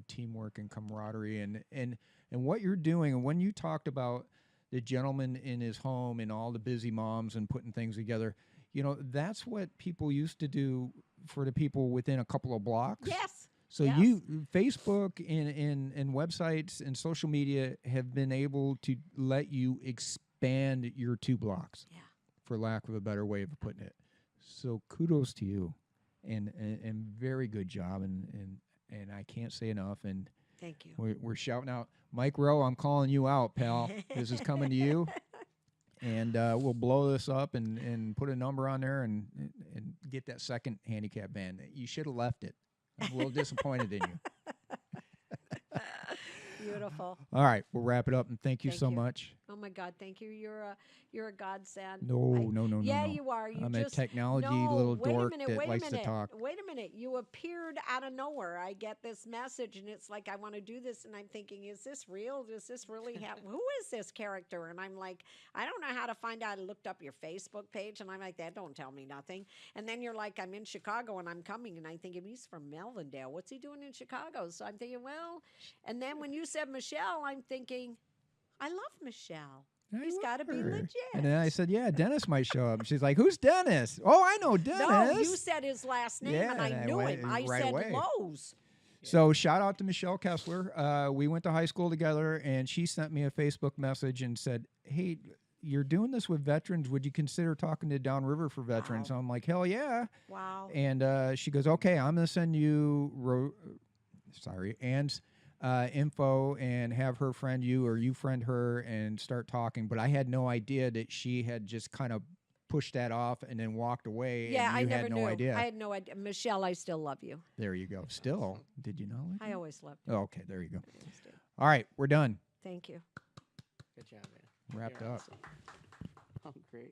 teamwork and camaraderie and what you're doing. And when you talked about the gentleman in his home and all the busy moms and putting things together, that's what people used to do for the people within a couple of blocks. Yes. So Yes. Facebook and websites and social media have been able to let you expand your 2 blocks, for lack of a better way of putting it. So kudos to you, and very good job, and I can't say enough. And Thank you. we're shouting out, Mike Rowe, I'm calling you out, pal. This is coming to you, and we'll blow this up and put a number on there and get that second handicap van. You should have left it. I'm a little disappointed in you. Beautiful. All right, we'll wrap it up, and thank you Thank so you. much. Oh my God, thank you. You're a godsend. No. Yeah, you are. I'm a technology little dork that likes to talk. Wait a minute. You appeared out of nowhere. I get this message, and it's like, I want to do this, and I'm thinking, is this real? Does this really happen? Who is this character? And I'm like, I don't know how to find out. I looked up your Facebook page, and I'm like, that don't tell me nothing. And then you're like, I'm in Chicago, and I'm coming, and I'm thinking, he's from Melvindale. What's he doing in Chicago? So I'm thinking, well, and then when you said Michelle, I'm thinking, I love Michelle. He's got to be legit. And then I said, yeah, Dennis might show up. She's like, who's Dennis? Oh, I know Dennis. No, you said his last name, Yeah, and I and I knew went him. I right said away. Lowe's. So shout out to Michelle Kessler. We went to high school together, and she sent me a Facebook message and said, hey, you're doing this with veterans. Would you consider talking to Downriver for veterans? Wow. I'm like, hell yeah. Wow. And she goes, okay, I'm going to send you Ann's info and have her friend you, or you friend her, and start talking. But I had no idea that she had just kind of pushed that off and then walked away. Yeah, and I you never had knew. no idea. I had no idea. Michelle, I still love you. There you go. Still, did you know? I always loved you. Oh, okay, there you go. I always did. All right, we're done. Thank you. Good job, man. Wrapped You're up. awesome. Oh, great.